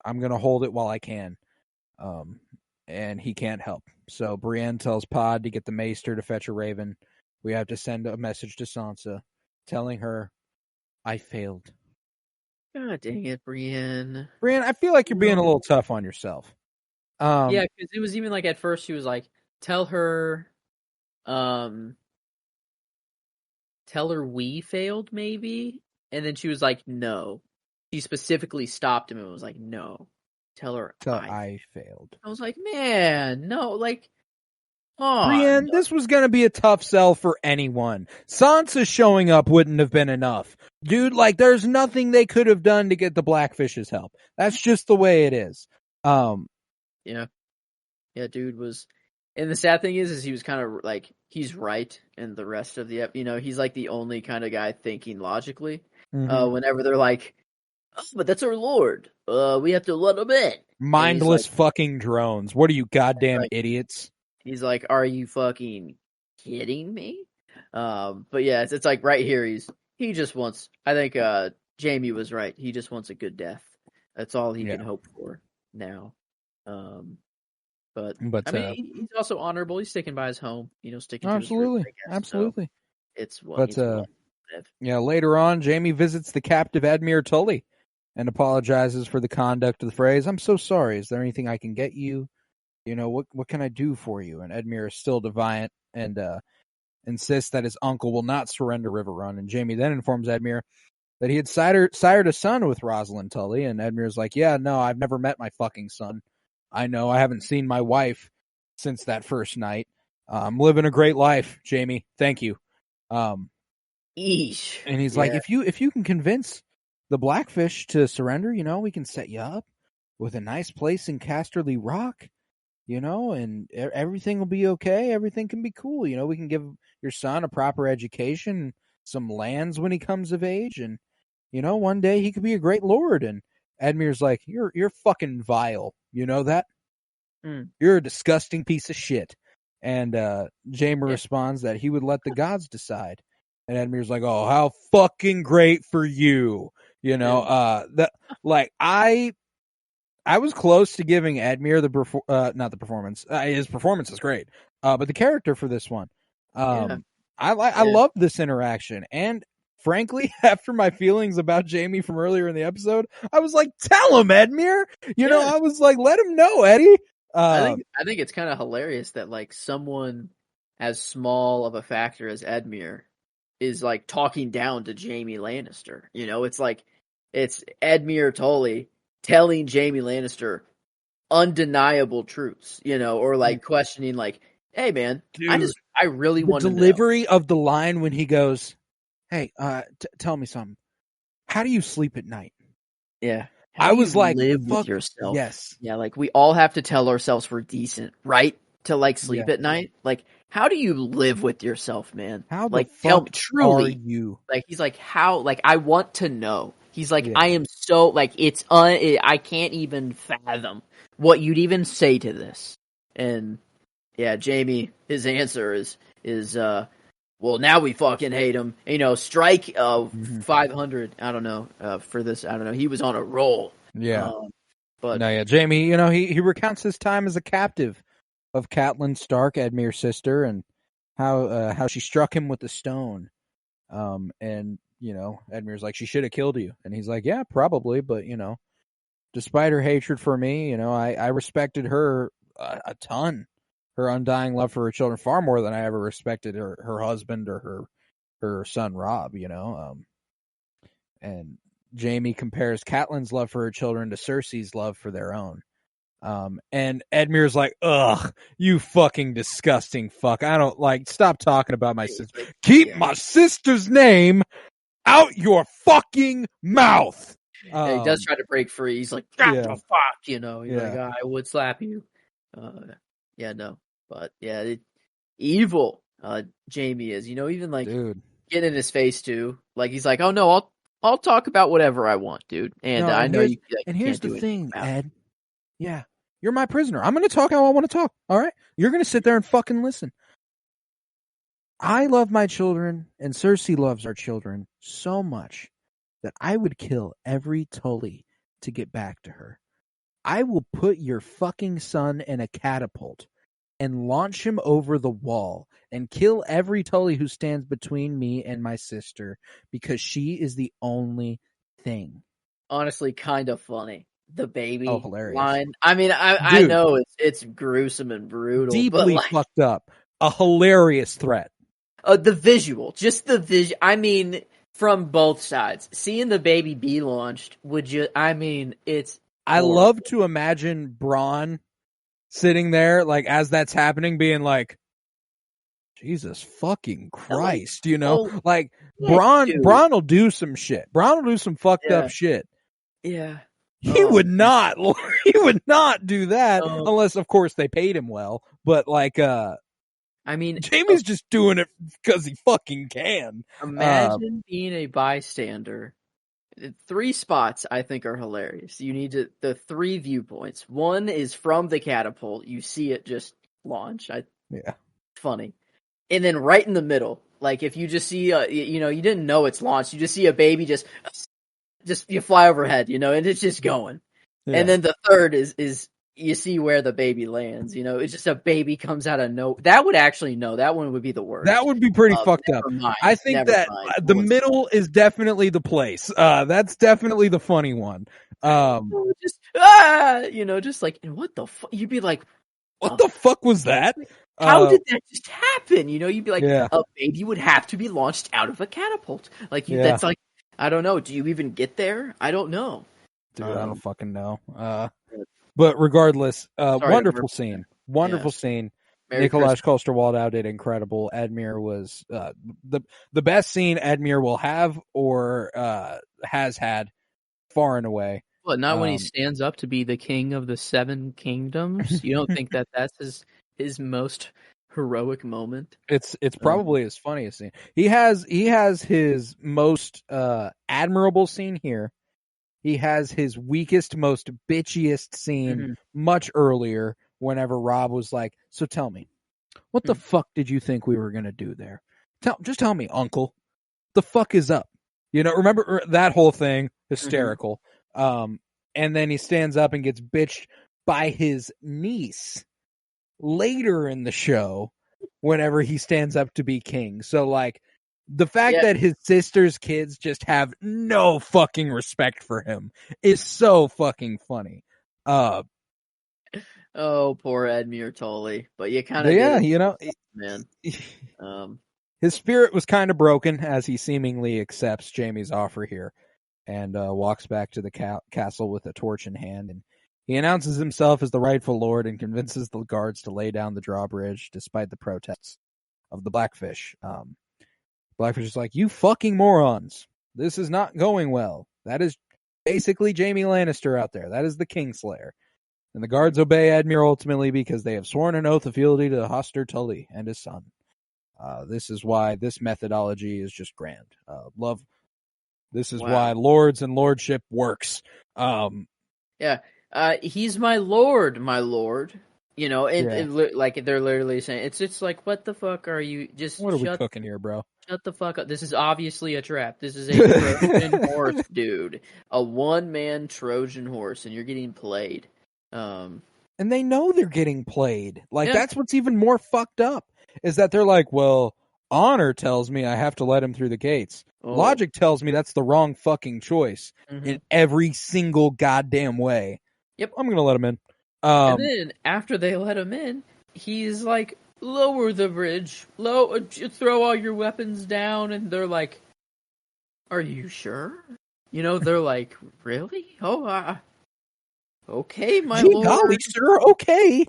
going to hold it while I can. And he can't help. So Brienne tells Pod to get the maester to fetch a raven. We have to send a message to Sansa telling her, I failed. God dang it, Brienne. Brienne, I feel like you're being a little tough on yourself. Yeah, because it was even like at first she was like, tell her we failed, maybe? And then she was like, no. She specifically stopped him and was like, no. Tell her I failed. I was like, man, no, like, Brienne, this was going to be a tough sell for anyone. Sansa showing up wouldn't have been enough. Dude, like, there's nothing they could have done to get the Blackfish's help. That's just the way it is. Yeah, dude was, and the sad thing is he was kind of like, he's right, and the rest of the, he's like the only kind of guy thinking logically. Whenever they're like, oh, but that's our lord. We have to let him in. Mindless fucking drones. What are you, goddamn idiots? He's like, are you fucking kidding me? But yeah, it's like right here, he just wants, I think Jaime was right. He just wants a good death. That's all he can hope for now. But I mean, he's also honorable. He's sticking by his home, sticking to his roots, I guess. Absolutely. So it's what. Later on, Jaime visits the captive Edmure Tully and apologizes for the conduct of the phrase. I'm so sorry. Is there anything I can get you? What can I do for you? And Edmure is still defiant and insists that his uncle will not surrender River Run. And Jaime then informs Edmure that he had sired a son with Rosalind Tully. And Edmure's like, yeah, no, I've never met my fucking son. I know I haven't seen my wife since that first night. I'm living a great life, Jaime. Thank you. Eesh. And he's like, if you can convince the Blackfish to surrender, we can set you up with a nice place in Casterly Rock, and everything will be okay. Everything can be cool. We can give your son a proper education, some lands when he comes of age, and one day he could be a great lord. And Edmure's like, you're fucking vile. You know that? You're a disgusting piece of shit. And Jaime responds that he would let the gods decide. And Edmure's like, oh, how fucking great for you. That like I was close to giving Edmure not the performance. His performance is great. But the character for this one. I love this interaction. And frankly, after my feelings about Jaime from earlier in the episode, I was like, tell him, Edmure. I was like, let him know, Eddie. I think it's kind of hilarious that like someone as small of a factor as Edmure is like talking down to Jaime Lannister. It's like it's Edmure Tully telling Jaime Lannister undeniable truths, or like questioning like, hey man, dude, I really want to know. The delivery of the line when he goes, hey, tell me something. How do you sleep at night? Yeah. I was like, live with yourself. Yes. Yeah, like we all have to tell ourselves we're decent, right? To like sleep at night. Like, how do you live with yourself, man? How like the fuck truly, are you? Like he's like, how? Like I want to know. He's like, I am so, like, I can't even fathom what you'd even say to this. And, yeah, Jaime, his answer is, well, now we fucking hate him. Strike 500. I don't know, for this. I don't know. He was on a roll. Yeah. But Jaime, he recounts his time as a captive of Catelyn Stark, Edmure's sister, and how she struck him with a stone. And Edmure's like, she should have killed you, and he's like, yeah, probably, but despite her hatred for me, I respected her a ton. Her undying love for her children far more than I ever respected her husband or her son Robb. And Jaime compares Catelyn's love for her children to Cersei's love for their own. And Edmure's like, ugh, you fucking disgusting fuck. I don't stop talking about my sister. Keep my sister's name out your fucking mouth. He does try to break free. He's like, what the fuck? He's like, I would slap you. But yeah, evil. Jaime is, even like dude. Get in his face too. Like he's like, oh no, I'll talk about whatever I want, dude. And I know you. And here's the thing, Ed. Yeah, you're my prisoner. I'm going to talk how I want to talk. All right, you're going to sit there and fucking listen. I love my children, and Cersei loves our children so much that I would kill every Tully to get back to her. I will put your fucking son in a catapult and launch him over the wall and kill every Tully who stands between me and my sister because she is the only thing. Honestly, kind of funny. The baby hilarious line. I mean, I know it's gruesome and brutal. Deeply fucked up. A hilarious threat. The visual. Just the visual. I mean, from both sides. Seeing the baby be launched it's... I love to imagine Bronn sitting there, as that's happening, being like, Jesus fucking Christ, Bronn will do some shit. Bronn will do some fucked up shit. Yeah. He would not do that unless, of course, they paid him well. But Jaime's just doing it because he fucking can. Imagine being a bystander. 3 spots I think are hilarious. You need the 3 viewpoints. One is from the catapult. You see it just launch. Funny. And then right in the middle, if you just see, you didn't know it's launched. You just see a baby just you fly overhead, and it's just going. Yeah. And then the third is you see where the baby lands. It's just a baby comes out of nowhere. That would actually that one would be the worst. That would be pretty fucked up. I think the middle is definitely the place. That's definitely the funny one. And what the fuck? You'd be like, what the fuck was that? How did that just happen? You'd be like, a baby would have to be launched out of a catapult. That's like, I don't know. Do you even get there? I don't know. Dude, I don't fucking know. But regardless, wonderful scene. Wonderful scene. Nikolaj Coster-Waldau did incredible. Edmure was the best scene Edmure will have or has had far and away. Well, not when he stands up to be the king of the 7 kingdoms. You don't think that's his most heroic moment? It's probably his funniest scene. He has his most admirable scene here. He has his weakest, most bitchiest scene much earlier whenever Robb was like, so tell me, what the fuck did you think we were going to do there? Just tell me, uncle. The fuck is up? Remember that whole thing? Hysterical. And then he stands up and gets bitched by his niece later in the show whenever he stands up to be king. So, the fact that his sister's kids just have no fucking respect for him is so fucking funny. Oh, poor Edmure Tully. But you kind of man. His spirit was kind of broken as he seemingly accepts Jaime's offer here and walks back to the castle with a torch in hand. And he announces himself as the rightful lord and convinces the guards to lay down the drawbridge despite the protests of the Blackfish. Blackfish is like, you fucking morons. This is not going well. That is basically Jaime Lannister out there. That is the Kingslayer. And the guards obey Edmure ultimately because they have sworn an oath of fealty to Hoster Tully and his son. This is why this methodology is just grand. Love This is why lords and lordship works. Yeah. He's my lord, my lord. You know, like they're literally saying, it's like, what the fuck are you? Just what are we cooking here, bro? Shut the fuck up. This is obviously a trap. This is a Trojan horse, dude. A one-man Trojan horse, and you're getting played. And they know they're getting played. Like, that's what's even more fucked up, is that they're like, well, honor tells me I have to let him through the gates. Logic tells me that's the wrong fucking choice in every single goddamn way. Yep. I'm going to let him in. And then, after they let him in, he's like, lower the bridge. Throw all your weapons down. And they're like, are you sure? You know, they're like, really? Oh, okay, my lord. Golly, sir, okay.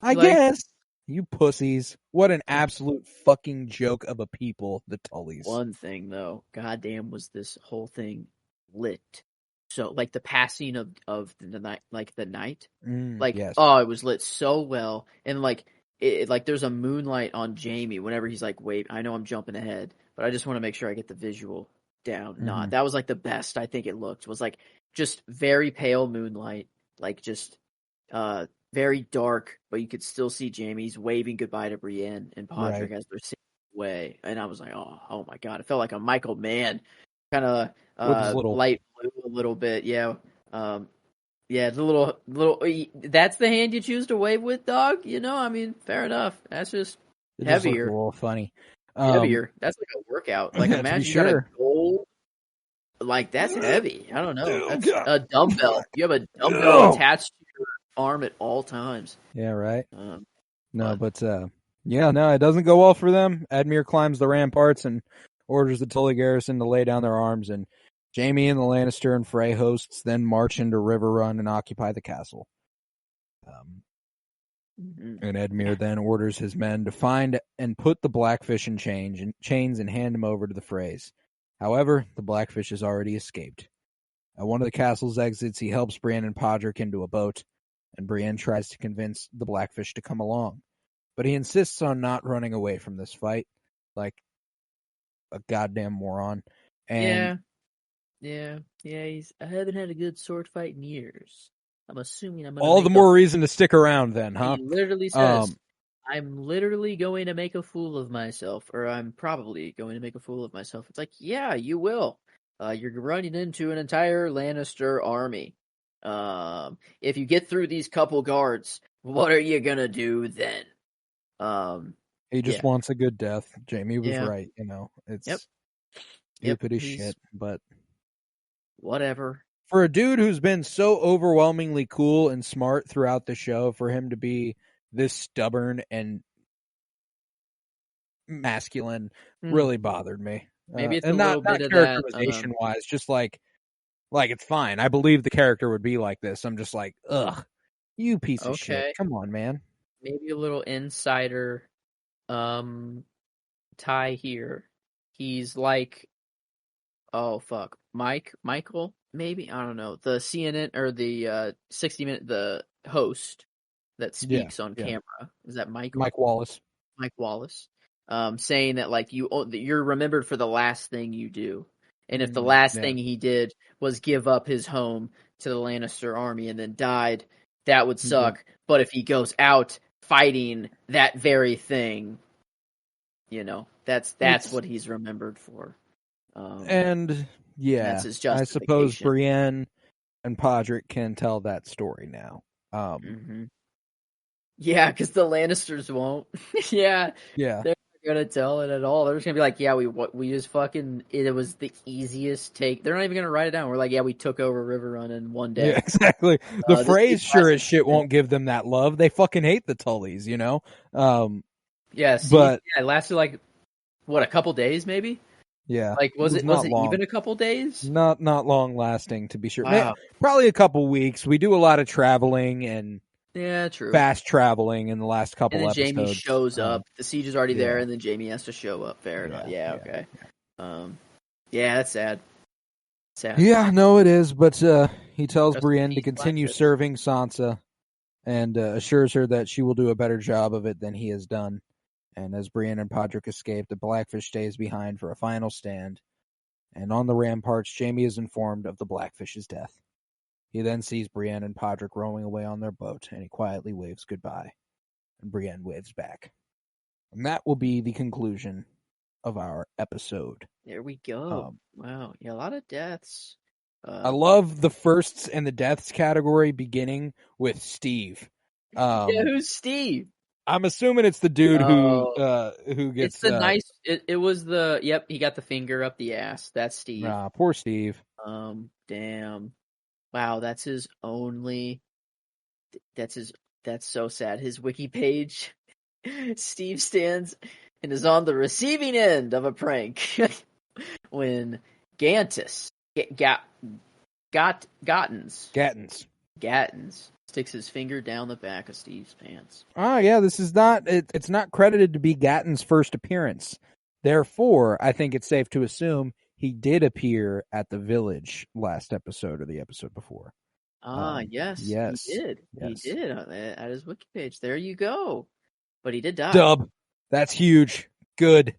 I guess. You pussies. What an absolute fucking joke of a people, the Tullys. One thing, though, goddamn, was this whole thing lit. So, like, the passing of the night, like, the night. It was lit so well. And, like, like, there's a moonlight on Jaime whenever he's like, wait, I know I'm jumping ahead, but I just want to make sure I get the visual down. That was, like, the best I think it looked. Was, like, just very pale moonlight. Like, just very dark, but you could still see Jaime's waving goodbye to Brienne and Podrick as they're sailing away. And I was like, oh my god. It felt like a Michael Mann kind of light blue a little bit. Yeah. It's a little, that's the hand you choose to wave with, dog? You know, I mean, fair enough. That's just heavier. A little funny. Heavier. That's like a workout. Like, imagine you got a gold. Like, that's heavy. I don't know. That's a dumbbell. You have a dumbbell attached to your arm at all times. Yeah, right. It doesn't go well for them. Edmure climbs the ramparts and orders the Tully garrison to lay down their arms, and Jaime and the Lannister and Frey hosts then march into River Run and occupy the castle. And Edmure then orders his men to find and put the Blackfish in chains and hand him over to the Freys. However, the Blackfish has already escaped. At one of the castle's exits, he helps Brienne and Podrick into a boat, and Brienne tries to convince the Blackfish to come along. But he insists on not running away from this fight, like a goddamn moron. And I haven't had a good sword fight in years. I'm assuming I'm going to all the more reason to stick around then, huh? He literally says, I'm literally going to make a fool of myself, or I'm probably going to make a fool of myself. It's like, yeah, you will. You're running into an entire Lannister army. If you get through these couple guards, what are you going to do then? He just wants a good death. Jaime was right, you know. It's stupid as shit, but whatever. For a dude who's been so overwhelmingly cool and smart throughout the show, for him to be this stubborn and masculine really bothered me. Maybe it's and a little not bit of characterization that, wise, just like it's fine. I believe the character would be like this. I'm just like, ugh, you piece of shit. Come on, man. Maybe a little insider tie here. He's like, oh fuck, Michael, maybe, I don't know, the CNN or the 60-minute the host that speaks on camera. Is that Michael? Mike Wallace. Mike Wallace. Saying that like you're remembered for the last thing you do. And if the last thing he did was give up his home to the Lannister army and then died, that would suck. But if he goes out fighting that very thing, you know, that's what he's remembered for. And that's his I suppose Brienne and Podrick can tell that story now. Yeah, because the Lannisters won't. They're not gonna tell it at all. They're just gonna be like, yeah, we just fucking, it was the easiest take. They're not even gonna write it down. We're like, yeah, we took over River Run in one day. Yeah, exactly. The phrase sure as shit won't give them that love. They fucking hate the Tullys, you know? But it lasted like what, a couple days maybe? Yeah. Like was it even a couple days? Not long lasting, to be sure. Wow. Probably a couple weeks. We do a lot of traveling and true. Fast traveling in the last couple and then episodes. Jaime shows up. The siege is already there, and then Jaime has to show up. Fair enough. Yeah, okay. That's sad. Sad. Yeah, no, it is. But he tells Brienne to continue serving Sansa, and assures her that she will do a better job of it than he has done. And as Brienne and Podrick escape, the Blackfish stays behind for a final stand. and on the ramparts, Jaime is informed of the Blackfish's death. He then sees Brienne and Podrick rowing away on their boat, and he quietly waves goodbye. And Brienne waves back. And that will be the conclusion of our episode. There we go. Wow. Yeah, a lot of deaths. I love the firsts and the deaths category beginning with Steve. Yeah, who's Steve? I'm assuming it's the dude who gets it's the nice. It was the yep. He got the finger up the ass. That's Steve. Poor Steve. Damn. Wow, that's his only. That's so sad. His wiki page. Steve stands and is on the receiving end of a prank when Gantus Gattens sticks his finger down the back of Steve's pants. Oh yeah, this is not. It's not credited to be Gatton's first appearance. Therefore, I think it's safe to assume he did appear at the village last episode or the episode before. Yes, he did. Yes. He did at his wiki page. There you go. But he did die. Dub. That's huge. Good.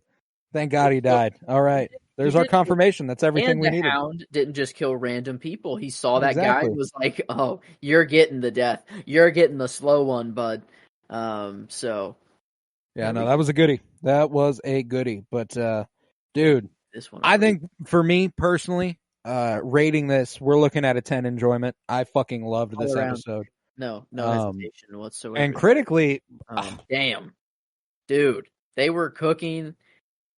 Thank God he died. All right. There's our confirmation. That's everything we needed. And the Hound didn't just kill random people. He saw that guy and was like, "Oh, you're getting the death. You're getting the slow one, bud." So. Yeah, no, that was a goodie. That was a goodie. But, dude, this one, I think for me personally, rating this, we're looking at a 10 enjoyment. I fucking loved this episode. No hesitation whatsoever. And critically, damn, dude, they were cooking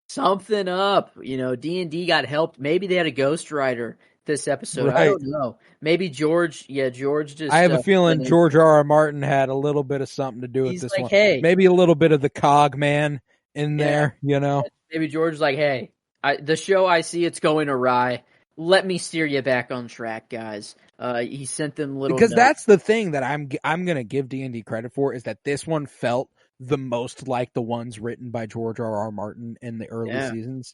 something up. You know, D&D got helped. Maybe they had a ghostwriter this episode. Right. I don't know. Maybe George just. I have a feeling George R.R. Martin had a little bit of something to do with this one. Hey, maybe a little bit of the cog man in there, you know? Maybe George's like, hey, the show I see it's going awry. Let me steer you back on track, guys. He sent them little because notes. That's the thing that I'm gonna give D&D credit for is that this one felt the most like the ones written by George R.R. Martin in the early seasons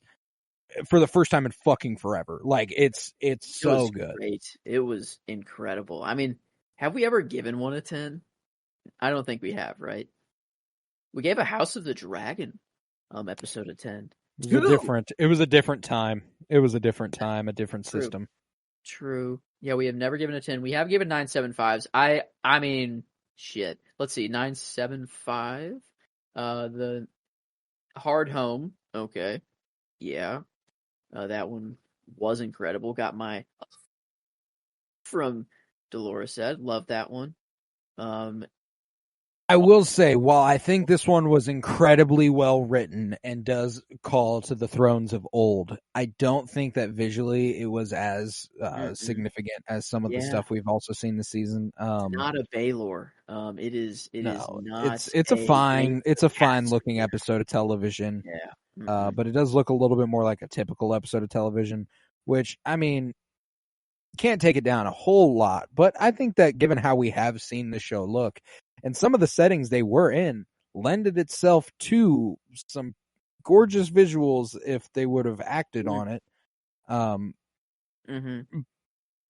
for the first time in fucking forever. Like it's so good. Great. It was incredible. I mean, have we ever given one a 10? I don't think we have, right? We gave a House of the Dragon episode a 10. It was a different time. It was a different time, a different system. True. Yeah, we have never given a 10. We have given 9.75s. I mean, shit. Let's see, 9.75. The Hard Home. Okay. Yeah. That one was incredible. Got my from Dolores said. Love that one. I will say, while I think this one was incredibly well written and does call to the thrones of old, I don't think that visually it was as significant as some of the stuff we've also seen this season. It's not a Baelor. It is not. It's a fine looking episode of television. Yeah. But it does look a little bit more like a typical episode of television, which, I mean, can't take it down a whole lot. But I think that given how we have seen the show look, and some of the settings they were in lended itself to some gorgeous visuals if they would have acted on it.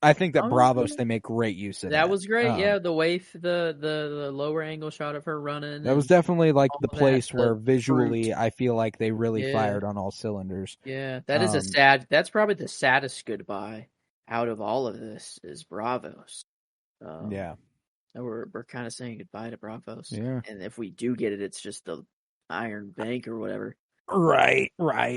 I think that Bravos, they make great use of that. That was great. Yeah, the way the lower angle shot of her running. That was definitely like the place where visually I feel like they really fired on all cylinders. Yeah, that is that's probably the saddest goodbye out of all of this is Bravos. Yeah. We're kind of saying goodbye to Bravos. Yeah. And if we do get it, it's just the Iron Bank or whatever. Right.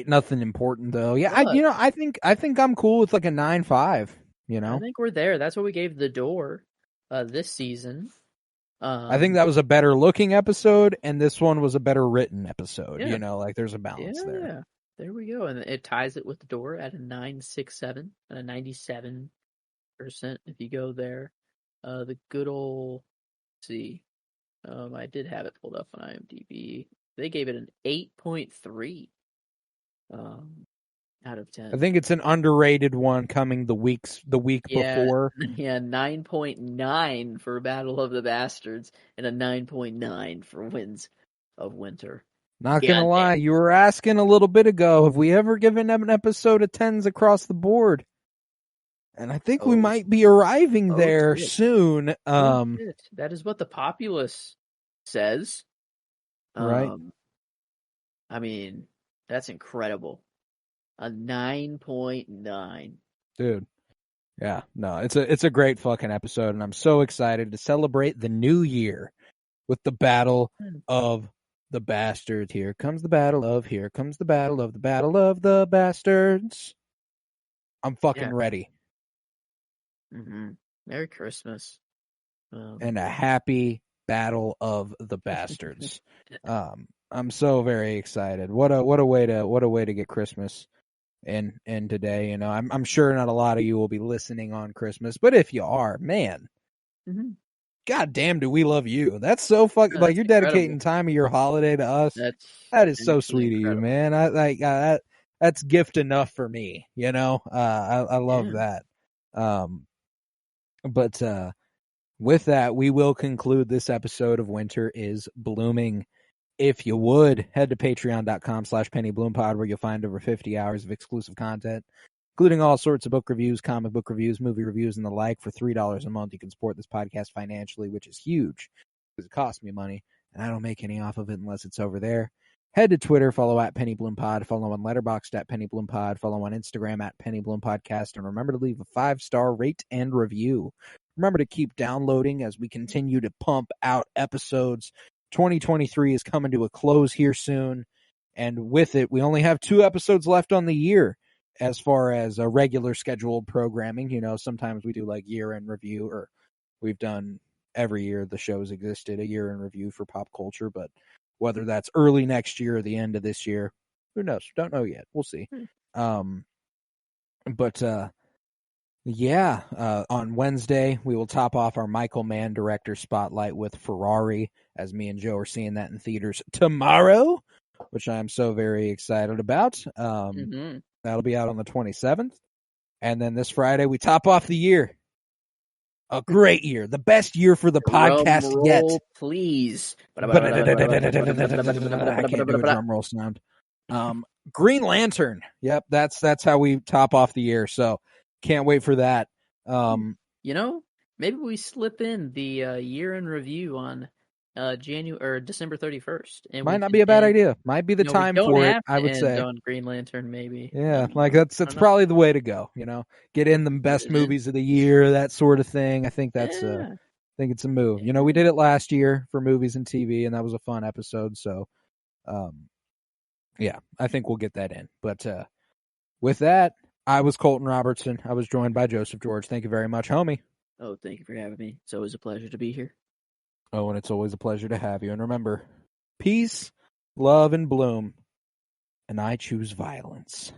Nothing important though. Yeah, I think I'm cool with like a 9.5. You know, I think we're there. That's what we gave The Door this season. I think that was a better looking episode, and this one was a better written episode. Yeah. You know, like there's a balance there. Yeah, there we go, and it ties it with The Door at a 9.67 and a 97% if you go there. The good old, let's see, I did have it pulled up on IMDb. They gave it an 8.3 out of 10. I think it's an underrated one coming the week before. Yeah, 9.9 for Battle of the Bastards and a 9.9 for Winds of Winter. Not gonna lie, you were asking a little bit ago, have we ever given an episode of 10s across the board? And I think we might be arriving there soon. That is what the populace says. Right. I mean, that's incredible. A 9.9. Dude. Yeah, no, it's a great fucking episode, and I'm so excited to celebrate the new year with the battle of the bastards. Here comes the battle of the bastards. I'm fucking ready. Mm-hmm. Merry Christmas. And a happy battle of the bastards. I'm so very excited. What a way to get Christmas in today. You know, I'm sure not a lot of you will be listening on Christmas, but if you are, man, God damn, do we love you? That's so fucking like you're dedicating time of your holiday to us. That is so sweet of you, man. I like that's gift enough for me. You know, I love that. But with that, we will conclude this episode of Winter is Blooming. If you would, head to patreon.com/PennyBloomPod, where you'll find over 50 hours of exclusive content, including all sorts of book reviews, comic book reviews, movie reviews, and the like. For $3 a month, you can support this podcast financially, which is huge because it costs me money, and I don't make any off of it unless it's over there. Head to Twitter, follow at PennyBloomPod, follow on Letterboxd at PennyBloomPod, follow on Instagram at PennyBloomPodcast, and remember to leave a 5-star rate and review. Remember to keep downloading as we continue to pump out episodes. 2023 is coming to a close here soon, and with it, we only have 2 episodes left on the year as far as a regular scheduled programming. You know, sometimes we do like year-end review, or we've done every year the show's existed, a year-end review for pop culture, but whether that's early next year or the end of this year, who knows? Don't know yet. We'll see. On Wednesday, we will top off our Michael Mann director spotlight with Ferrari, as me and Joe are seeing that in theaters tomorrow, which I'm so very excited about. That'll be out on the 27th. And then this Friday, we top off the year. A great year. The best year for the podcast yet. Please. I can't do a drum roll sound. Green Lantern. Yep, that's how we top off the year. So can't wait for that. You know, maybe we slip in the year in review on January or December 31st. And might not be a bad idea. Might be the time for it. I would say on Green Lantern, maybe. Yeah, like that's probably the way to go. You know, get in the best movies of the year, that sort of thing. I think that's I think it's a move. You know, we did it last year for movies and TV, and that was a fun episode. So, yeah, I think we'll get that in. But with that, I was Colton Robertson. I was joined by Joseph George. Thank you very much, homie. Oh, thank you for having me. It's always a pleasure to be here. Oh, and it's always a pleasure to have you. And remember, peace, love, and bloom. And I choose violence.